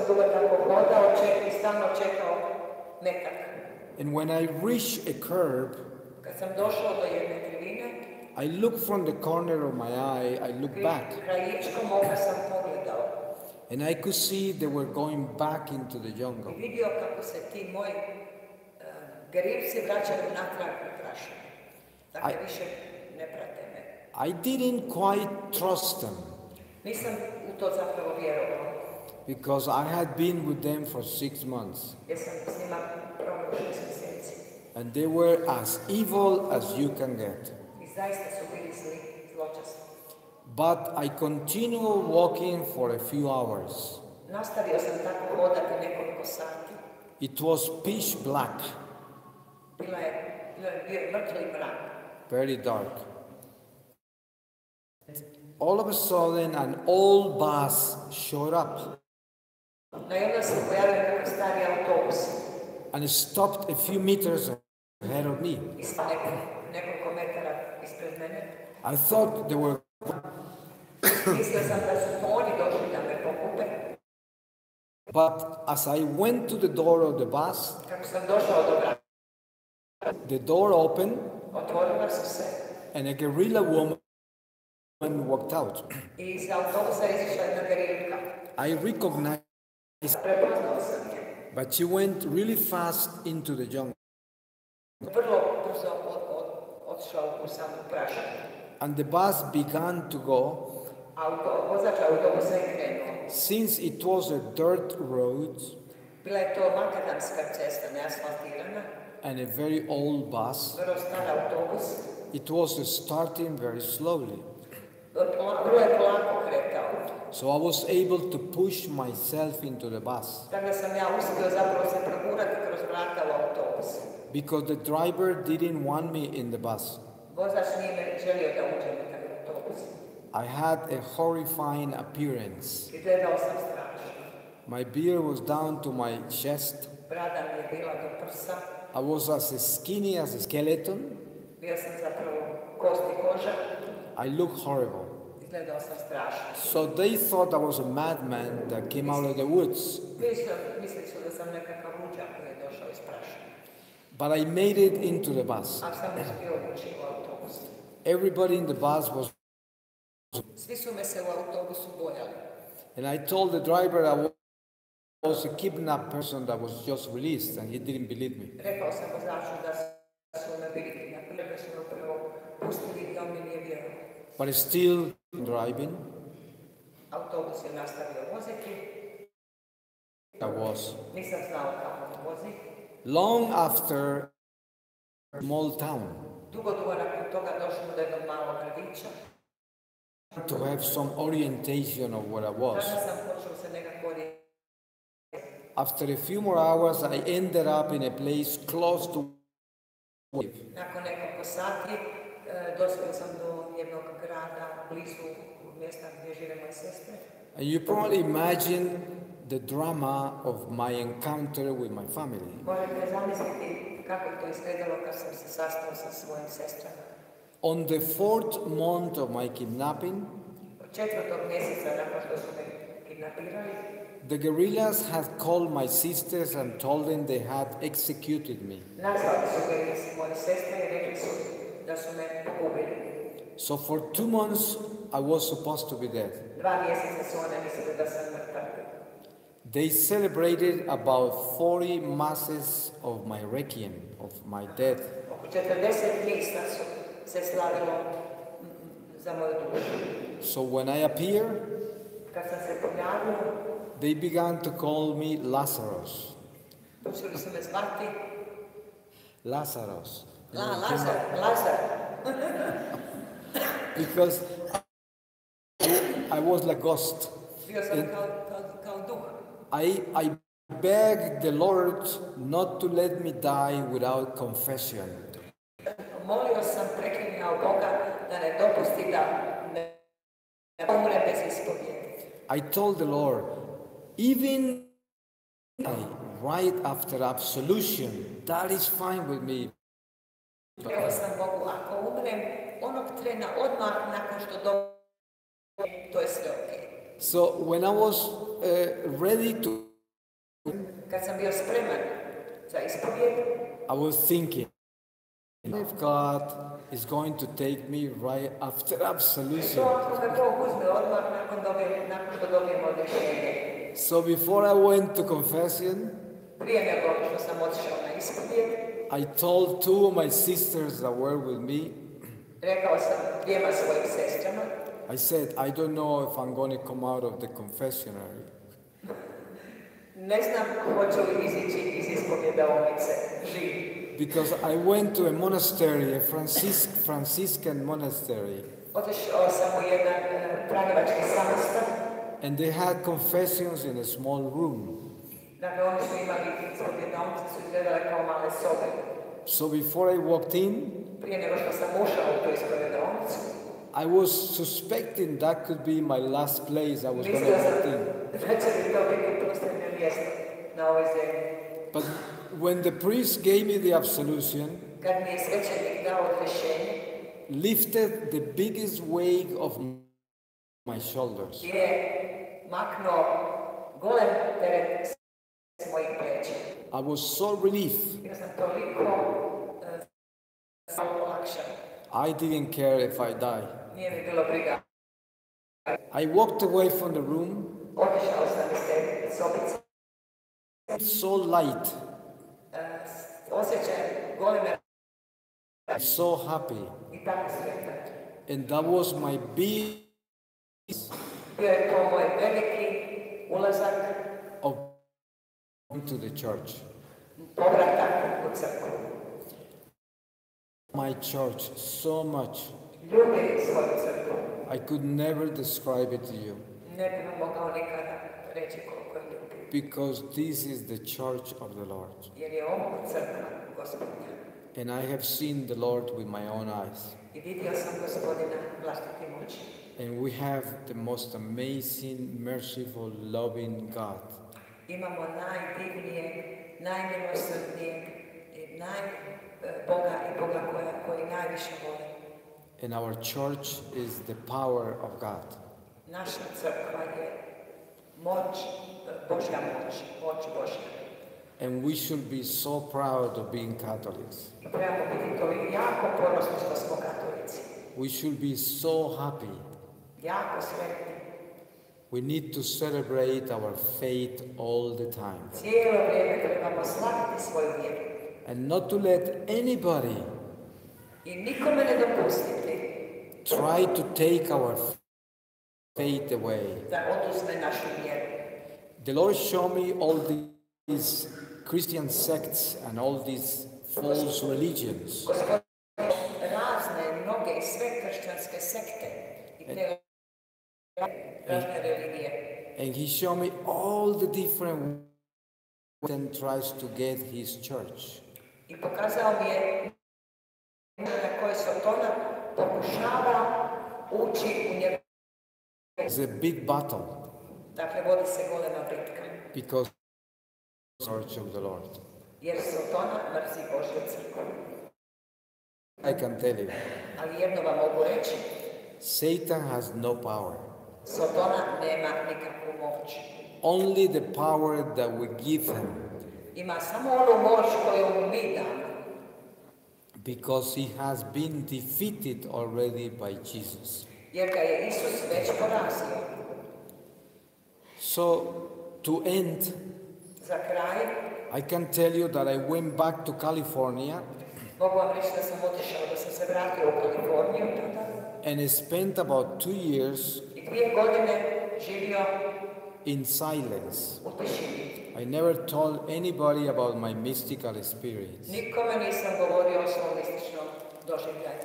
Dugo tako hodao i stalno čekao metak. And when I reached a curb, Kad sam došao do jedne krivine, I looked from the corner of my eye, I looked back, krajičkom oka sam pogledao and I could see they were going back into the jungle. i vidio kako se ti moji gerilci vraćaju natrag u prašinu. Dakle, više ne prate me. I didn't quite trust them Nisam u to zapravo vjerovao, because I had been with them for 6 months. jer sam s njima proveo 6 mjeseci. And they were as evil as you can get. I zaista su bili zli, zločasti. But I continued walking for a few hours. Nastavio sam tako hodati nekoliko sati. It was pitch black, Bio je mrtvi mrak. very dark. All of a sudden, an old bus showed up No i onda se pojavio neki stari autobus and stopped a few meters ahead of me. i stao nekoliko metara ispred mene. I thought they were, Mislio sam da su oni došli da me pokupe. but as I went to the door of the bus, Kako sam došao do vrata, the door opened otvorila su se and a guerrilla woman walked out. i iz autobusa izišla jedna gerilka. I recognized, Prepoznao sam je. but she went really fast into the jungle. Vrlo brzo otišao u samu prašinu. And the bus began to go. Vozač autobusa je krenuo. Since it was a dirt road, Bila je to makadamska cesta, neasfaltirana. and a very old bus. vrlo star autobus. It was starting very slowly. Vrlo je polako kretao. So I was able to push myself into the bus. Tako da sam ja uspio zapravo se progurati kroz vrata u autobus. Because the driver didn't want me in the bus. Vozač nije me želio da uđem u taj autobus. I had a horrifying appearance. Izgledao sam strašno. My beard was down to my chest. Brada mi je bila do prsa. I was as skinny as a skeleton. Bio sam zapravo kost i koža. I looked horrible. Izgledao sam strašno. So they thought I was a madman that came out of the woods. Mislili su da sam nekakav luđak koji je došao iz prašine. But I made it into the bus. Ali sam uspio ući u autobus. Everybody in the bus was... Svi su me se u autobusu bojali. And I told the driver I was a kidnapped person that was just released, and he didn't believe me. Rekao sam vozaču da su me bili kidnapirali, da su me upravo pustili i on mi nije vjerovao. But still driving, Autobus je nastavio voziti. I was. Nisam znao kako vozi. Long after a small town, Dugo nakon toga došlo do jednog malog gradića. to have some orientation of where I was. Tada sam počeo se nekako orijentirati. After a few more hours, I ended up in a place close to Nakon nekoliko sati dospio sam do jednog grada blizu mjesta gdje žive moje sestre. And you probably imagine the drama of my encounter with my family. Možete zamisliti kako je to izgledalo kad sam se sastao sa svojim sestrama. On the 4th month of my kidnapping, Od 4. mjeseca nakon što su me kidnapirali, the guerrillas had called my sisters and told them they had executed me. nazvali su me moje sestre i rekli su da su me ubili. So for 2 months, I was supposed to be dead. 2 mjeseca su one mislili da sam mrtav. They celebrated about 40 masses of my requiem, of my death. Oko 40 misa su se slavilo za moju dušu. So when I appear, Kad sam se pojavio, they began to call me Lazarus. počeli su me zvati Lazarus. Lazar. Because I was like ghost. Bio sam kao duh. I begged the Lord not to let me die without confession. Molio sam, preklinjao Boga da ne dopusti da ne umre bez ispovjedi. I told the Lord, even right after absolution, that is fine with me. Rekao sam Bogu, ako umrem onog trena odmah nakon što to je sve ok. So when I was ready to, Kad sam bio spreman za ispovjed, I was thinking, if God is going to take me right after absolution. to ako me Bog uzme odmah nakon što dobijem odrešenje. So before I went to confession, Prije nego što sam otišao na ispovjed, I told 2 of my sisters that were with me, rekao sam 2 svojim sestrama, I said, I don't know if I'm going to come out of the confessionary. ne znam hoću li izići iz ispovjedaonice živi. Because I went to a monastery, a Franciscan monastery, Otišao sam u jedan franjevački samostan. and they had confessions in a small room. Dakle, oni su imali ispovjedaonice, su izgledale kao male sobe. So before I walked in, Prije nego što sam ušao u tu ispovjedaonicu, I was suspecting that could be my last place I was going to mislio sam walk in. da će mi to biti posljednje mjesto na ovoj zemlji. But when the priest gave me the absolution, Kad mi je svećenik dao odrešenje, lifted the biggest weight of my shoulders, je maknuo golem teret s mojih pleća. I was so relieved. Bio sam toliko olakšan. I didn't care if I die. Nije mi bilo briga. I walked away from the room, Otišao sam iz te sobice. so light, Osjećaj goleme so happy. i tako sretan. And that was my big Bio je to moj veliki ulazak, of into the church. povratak u crkvu. my church so much. Ljubi svoju crkvu. I could never describe it to you. Ne bih vam mogao nikada reći koliko je ljubi. Because this is the church of the Lord. Jer je ovo crkva Gospodnja. And I have seen the Lord with my own eyes. I vidio sam Gospodina vlastitim očima. And we have the most amazing, merciful, loving God. Imamo najdivnijeg, najmilosrdnijeg, Boga i Boga koji najviše voli. And our church is the power of God. Naša crkva je moć, Božja moć Božja. And we should be so proud of being Catholics. I trebamo biti to jako ponosni što smo katolici. We should be so happy. Jako sretni. We need to celebrate our faith all the time. Cijelo vrijeme trebamo slaviti svoju vjeru. And not to let anybody I nikome ne dopustiti try to take our faith away. da oduzme našu vjeru. The Lord showed me all these Christian sects and all these false religions. Gospodin razne, mnoge i sve kršćanske sekte i te razne religije. And he showed me all the different ways and tries to get his church. I pokazao mi je na koje Sotona pokušava ući u njegu. It's a big battle Dakle, vodi se golema bitka. because the church of the Lord. Jer Sotona mrzi Božju crkvu. I can tell you, Ali jedno vam mogu reći, Satan has no power. Sotona nema nikakvu moć. Only the power that we give him, Ima samo onu moć koju mu mi damo. because he has been defeated already by Jesus. Jer ga je Isus već porazio. So, to end, Za kraj, I can tell you that I went back to California mogu vam reći da sam otišao, da sam se vratio u Kaliforniju tada. and spent about 2 years I 2 godine živio in silence. u tišini. I never told anybody about my mystical experience. Nikome nisam govorio o svom mističnom doživljaju.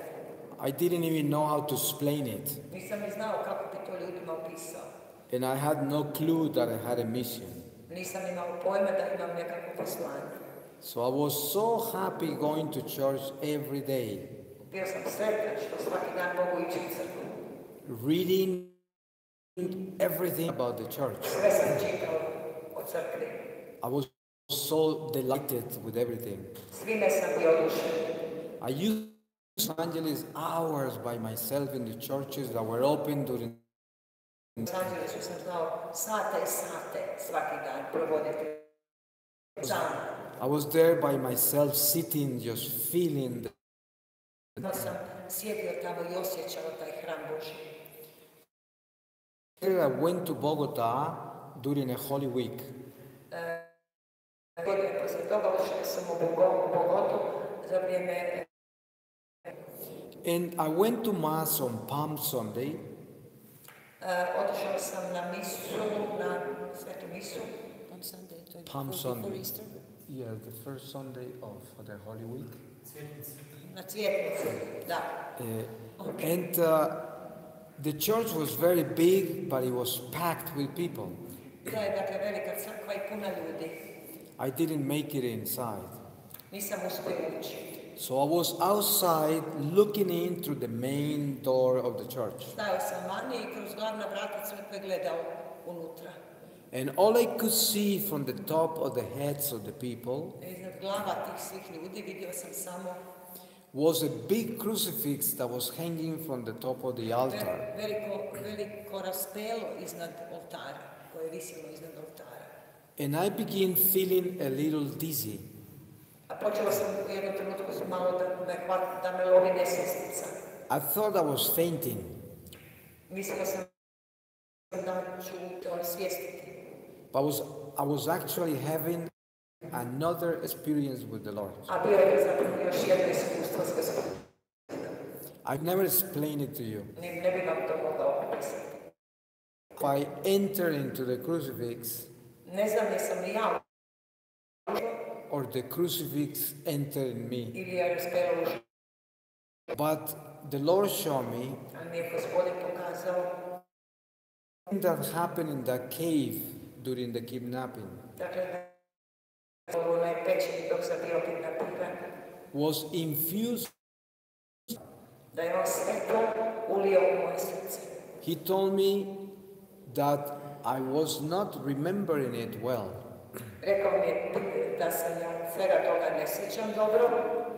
I didn't even know how to explain it. Nisam ni znao kako bi to ljudima opisao. And I had no clue that I had a mission. Nisam imao pojma da imam nekakvo poslanje. So I was so happy going to church every day, Bio sam sretan što svaki dan mogu ići u crkvu. reading everything about the church. Sve sam čitao o crkvi. I was so delighted with everything. Svime sam bio oduševljen. I used Los Angeles hours by myself in the churches that were open during. U Los Angelesu sam znao sate i sate svaki dan provoditi sam. I was there by myself, sitting, just feeling. No sam sjedio tamo i osjećao taj hram Božji. I went to Bogota during a Holy Week. Godine poslije toga ušao sam u Bogotu za vrijeme. And I went to Mass on Palm Sunday. Otišao sam na misu, na svetu misu. On Sunday, to Palm before Sunday. Easter. Yeah, the first Sunday of the Holy Week. Na cvjetnicu, da. And the church was very big, but it was packed with people. Bila je dakle velika crkva i puna ljudi. I didn't make it inside. Nisam uspio ući. So I was outside looking in through the main door of the church. Stajao sam vani i kroz glavna vrata crkve gledao unutra. And all I could see from the top of the heads of the people Iznad glava tih svih ljudi vidio sam samo was a big crucifix that was hanging from the top of the altar. veliko raspelo iznad oltara, koje je visilo iznad oltara. And I began feeling a little dizzy. A počela sam u jednom trenutku malo da me lovi nesvjestica. I thought I was fainting. Mislila sam da ću to osvijestiti. But I was actually having another experience with the Lord. A bio je zapravo još jedno iskustvo s Gospodinom. I've never explained it to you. Ne bih vam to mogao opisati. If I enter into the crucifix, Ne znam jesam li ja or the crucifix enter in me. ili je raspelo ušlo But the Lord showed me Ali mi je Gospodin pokazao something that happened in that cave during the kidnapping dakle, u onoj pećini dok sam bio kidnapiran, was infused. da je on sve to ulio u moje srce. He told me that I was not remembering it well, Rekao mi je da sam ja svega toga ne sjećam dobro,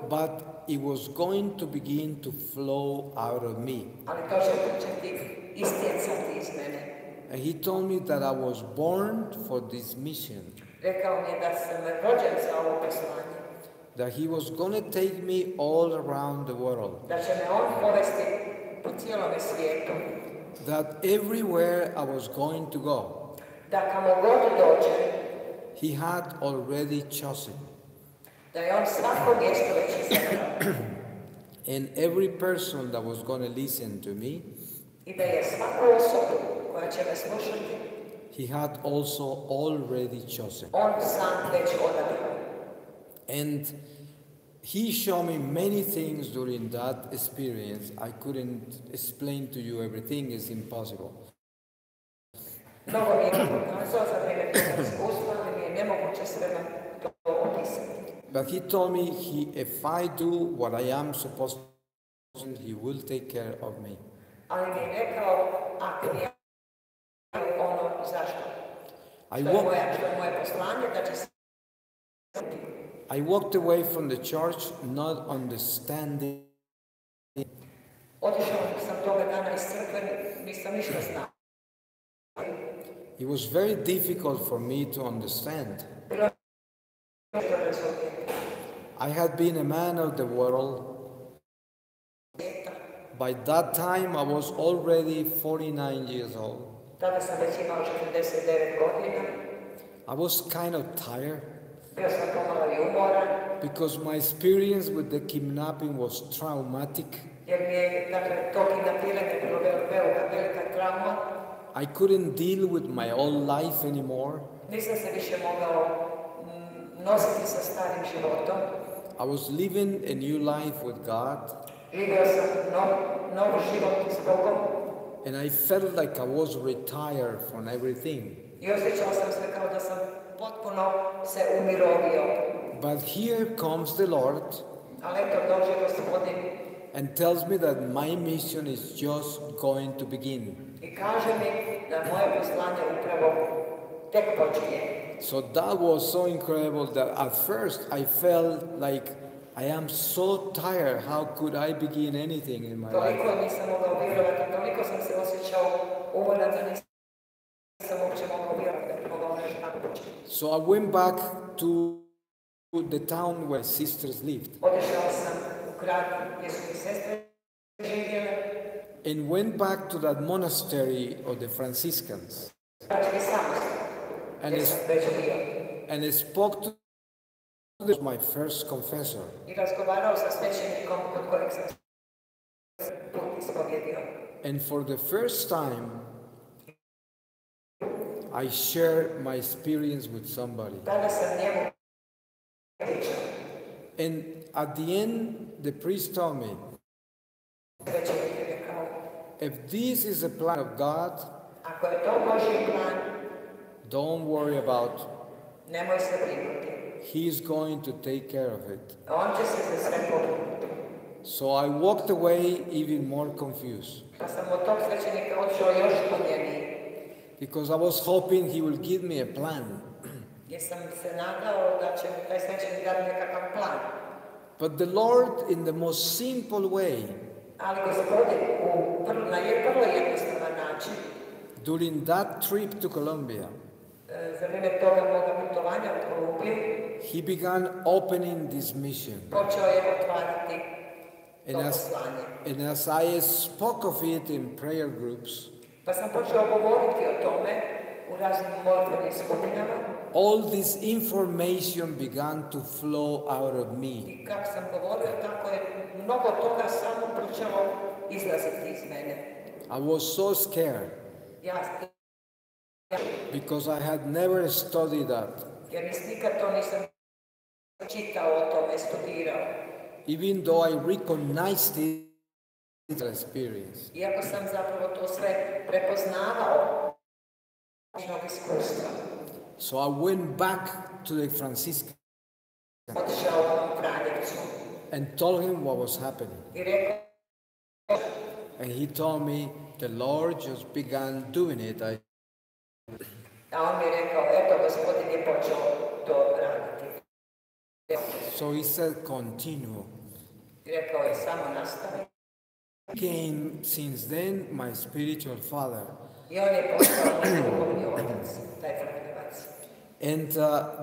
but it was going to begin to flow out of me. ali to će početi istjecati iz mene. And he told me that I was born for this mission, Rekao mi je da sam rođen za ovo poslanje, that he was going to take me all around the world, da će me on povesti po cijelome svijetu, that everywhere I was going to go, da kamo god dođe, he had already chosen. da je on svako mjesto već izabrao And every person that was going to listen to me, i da je svaku osobu koja će me slušati, he had also already chosen. on sam već odabrao. And he showed me many things during that experience. I couldn't explain to you everything, it's impossible. Mnogo mi je pokazao za vrijeme toga iskustva, ali mi je nemoguće sve vam to opisati. But he told me if I do what I am supposed to do, he will take care of me. Ali mi je rekao, ako ja ono zašto, I što je moje poslanje, da će se... I walked away from the church not understanding. Otišao sam toga dana iz crkve, nisam ništa znao. It was very difficult for me to understand. I had been a man of the world. By that time, I was already 49 years old. Tada sam već imao 49 godina. I was kind of tired Bio sam pomalo i umoran. because my experience with the kidnapping was traumatic. Jer mi je, dakle, to kidnapiranje bilo velika trauma. I couldn't deal with my old life anymore. Nisam se više mogao nositi sa starim životom. I was living a new life with God, Živio sam novi život s Bogom and I felt like I was retired from everything. i osjećao sam se kao da sam potpuno se umirovio. But here comes the Lord Ali eto dođe Gospodin and tells me that my mission is just going to begin. i kaže mi da moje poslanje upravo tek počinje. So that was so incredible that at first I felt like I am so tired, how could I begin anything in my life? Toliko nisam mogao vjerovati, toliko sam se osjećao umoran da nisam uopće mogao vjerovati da bi mogao nešto napočeti. So I went back to the town where sisters lived Otišao sam u grad gdje su mi sestre živjele, and went back to that monastery of the Franciscans znači sam and gdje sam već bio. and I spoke to my first confessor. I razgovarao sa svećenikom kod kojeg sam put ispovjedio. And for the first time, I shared my experience with somebody. Tada sam njemu pričao. And at the end, the priest told me, Svećenik je rekao, if this is a plan of God, ako je to Božji plan, don't worry about it. nemoj se brinuti. He is going to take care of it. On će se za sve pobrinuti. So I walked away even more confused Pa sam od tog svećenika odšao još zbunjeniji. because I was hoping he will give me a plan. Jer sam se nadao da će taj svećenik dati nekakav plan. But the Lord, in the most simple way, Ali Gospodin na vrlo jednostavan način, during that trip to Colombia, za vrijeme toga moga putovanja u Kolumbiju, he began opening this mission. počeo je otvarati And to as, poslanje. and as I spoke of it in prayer groups, Pa sam počeo govoriti o tome u raznim molitvenim skupinama all this information began to flow out of me. i kako sam govorio, tako je mnogo toga samo počelo izlaziti iz mene. I was so scared because I had never studied that. Jer nikad to nisam čitao o tome, studirao. even though I recognized it as an experience. Iako sam zapravo to sve prepoznavao ličnog iskustva. So I went back to the Franciscan Otišao u Franjevcu and told him what was happening. i rekao, And he told me the Lord just began doing it. a on mi je rekao, eto, Gospodin je počeo to raditi. So he said, continue. I rekao je, samo nastavi. Came since then my spiritual father. I on je postao moj duhovni otac, taj Franjevac. And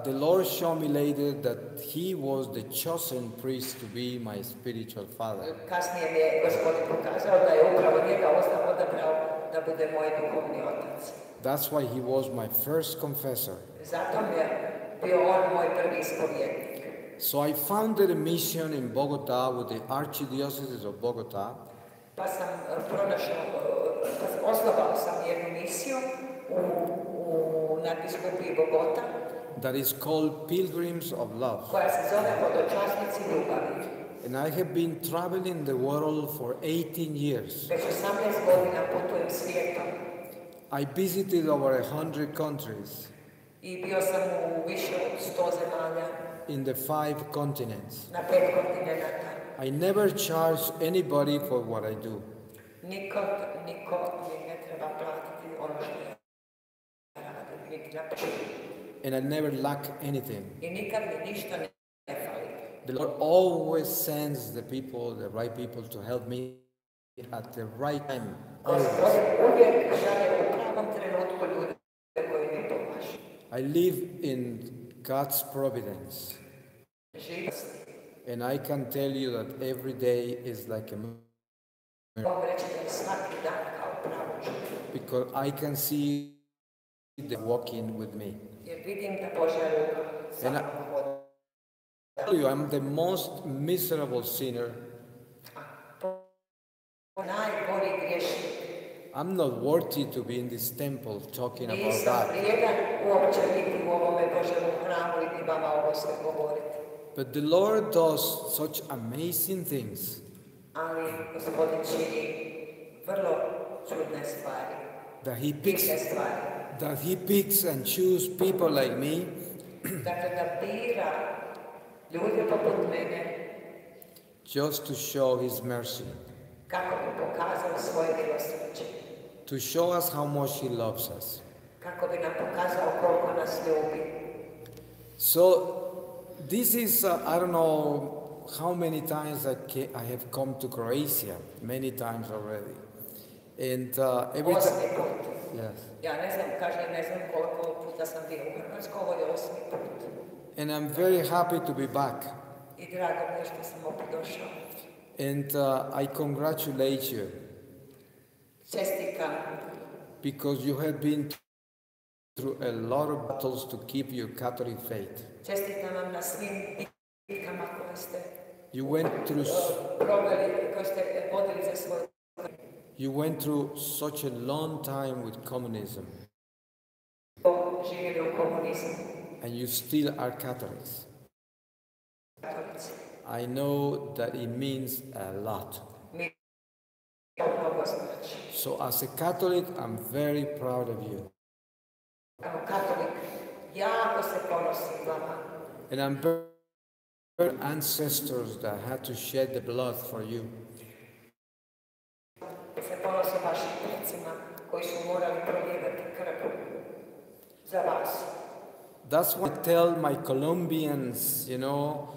the Lord showed me later that he was the chosen priest to be my spiritual father. Kasnije mi je Gospodin pokazao da je upravo njega odabrao da bude moj duhovni otac. That's why he was my first confessor. Zato mi je bio on moj prvi ispovjednik. So I founded a mission in Bogota with the Archdiocese of Bogota. Pa sam osnovao sam jednu misiju u nadbiskupiji Bogota. That is called Pilgrims of Love. Koja se zove Hodočasnici ljubavi. And I have been traveling the world for 18 years. Već 18 godina putujem svijetom. I visited over 100 countries. I bio sam u više od 100 zemalja. In the 5 continents. Na 5 kontinenata. I never charge anybody for what I do. Niko mi ne treba platiti ono što ja radim, niti napišu. And I never lack anything. I nikad mi ništa ne fali. The Lord always sends the people, the right people to help me at the right time. Gospodin uvijek šalje u pravom trenutku ljude koji mi pomažu. I live in God's providence. Živim. And I can tell you that every day is like a miracle. Mogu reći da je svaki dan kao pravo čudo. Because I can see them walking with me. Jer vidim da Božja ruka sa mnom vodi. I tell you, I'm the most miserable sinner. Najgori griješnik. I'm not worthy to be in this temple talking about Nisam God. vrijedan uopće biti u ovome Božjem hramu i vama ovo sve govoriti. But the Lord does such amazing things. Ali Gospodin čini vrlo čudne stvari. That he picks and chooses people like me. Dakle, da bira ljude poput mene. Just to show his mercy. Kako bi pokazao svoje milosrđe. To show us how much he loves us. Kako bi nam pokazao koliko nas ljubi. So this is, I don't know how many times I have come to Croatia, many times already. And every time, yes. Ja ne znam koliko puta sam bio u Hrvatskoj, ovo je 8. put. And I'm very happy to be back. I drago mi je što sam opet došao. And I congratulate you. Čestitam. Because you have been through a lot of battles to keep your Catholic faith. Čestitam vam na svim bitkama koje ste proveli, koje ste vodili za svoj. You went through such a long time with communism. Živjeli u komunizmu. And you still are Catholics. Katolici. I know that it means a lot. So as a Catholic, I'm very proud of you. Kao Katolik, jako se ponosim vama. And I'm very ancestors that had to shed the blood for you. Se ponosim vašim precima koji su morali prolijevati krv za vas. That's what I tell my Colombians, you know,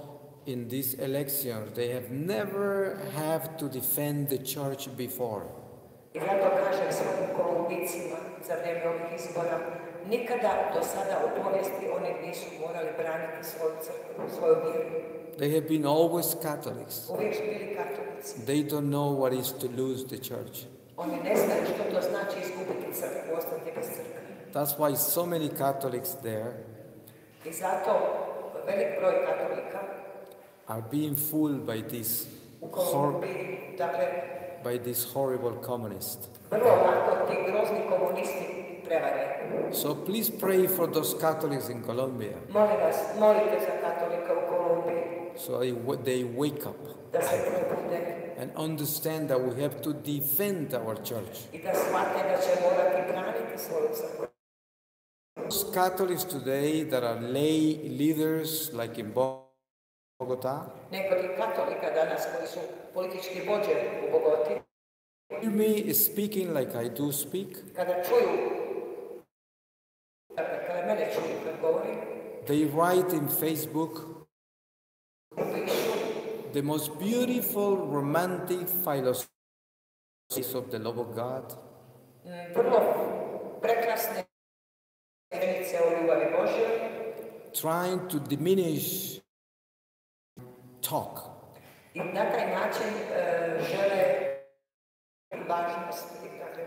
in these elections. They have never have to defend the church before. I zato kažem svojim Kolumbicima za vrijeme ovih izbora, nikada do sada u povijesti oni nisu morali braniti svoju crkvu, svoju vjeru. They have been always Catholics. Uvijek su bili katolici. They don't know what is to lose the church. Oni ne znaju što to znači izgubiti crkvu, ostati bez crkve. That's why so many Catholics there I zato velik broj katolika are being fooled by this horrible communist. Vrlo lako ti grozni komunisti prevare. So please pray for those Catholics in Colombia. Molim vas, molite za katolika u Kolumbiji. So they wake up da se probude and understand that we have to defend our church. i da shvate da će morati braniti svoju crkvu. Most Catholics today that are lay leaders like in Bogota, Nekoliko katolika danas koji su politički vođe u Bogoti, hear me speaking like I do speak, kada čuju, kada mene čuju kad govorim, they write in Facebook pišu the most beautiful romantic philosophies of the love of God, vrlo prekrasne rečenice o ljubavi Božjoj, trying to diminish talk. i na taj način žele važnost dakle,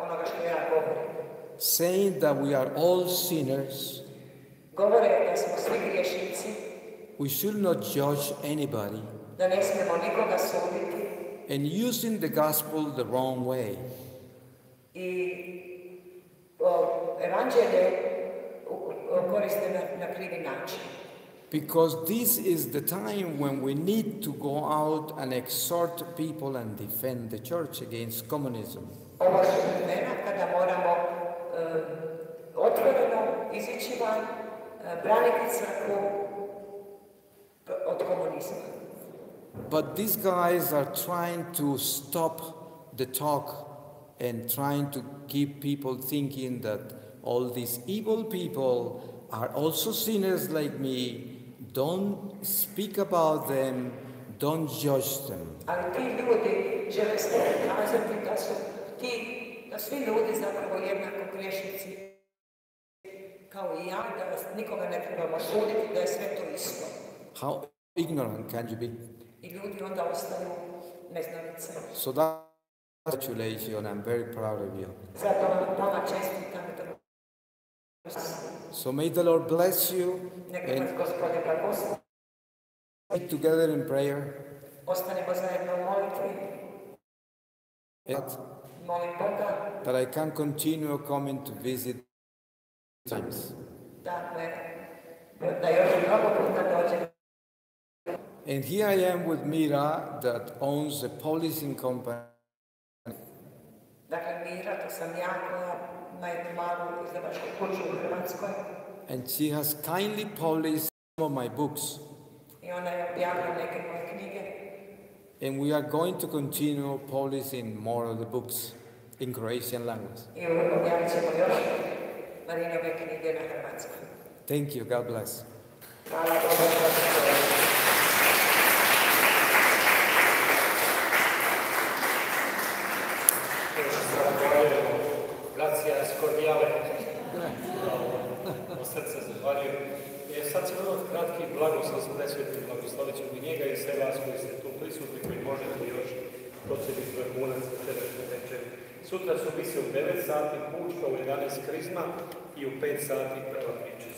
onoga što ja govorim. Saying that we are all sinners, Govore da smo svi griješnici, we should not judge anybody, da ne smijemo nikoga suditi and using the gospel the wrong way. i evanđelje koriste na krivi način. Because this is the time when we need to go out and exhort people and defend the church against communism. Ovo su vremena kada moramo otvoreno izići van, braniti crkvu od komunizma. But these guys are trying to stop the talk and trying to keep people thinking that all these evil people are also sinners like me. Don't speak about them, don't judge them. Ali ti ljudi žele se kazati da svi ljudi zapravo jednako griješnici kao i ja, da nikoga ne trebamo suditi, da je sve to isto. How ignorant can you be? I ljudi onda ostaju neznalice. So that congratulations, I'm very proud of you. Zato vama čestitam da So may the Lord bless you neka and vas Gospodin blagoslovi. meet together in prayer. Ostanemo zajedno u molitvi. And Molim Boga that I can continue coming to visit times. da još mnogo puta dođem. And here I am with Mira that owns a publishing company. Dakle, Mira, to sam ja koja na jednu malu izdavačku kuću u Hrvatskoj. And she has kindly published some of my books. I ona je objavila neke moje knjige. And we are going to continue publishing more of the books in Croatian language. I objavit ćemo još Marinove knjige na hrvatskom. Thank you. God bless. Hvala Bogu. Od srca zahvaljujem. Sad će vrlo kratki blagoslov sa presvetim, blagoslovit ćemo i njega i sve vas koji ste tu prisutni, koji možete još procediti vrhunac za tebe večer. Sutra su mise u 9 sati, pučka u 11 krizma i u 5 sati prva priča.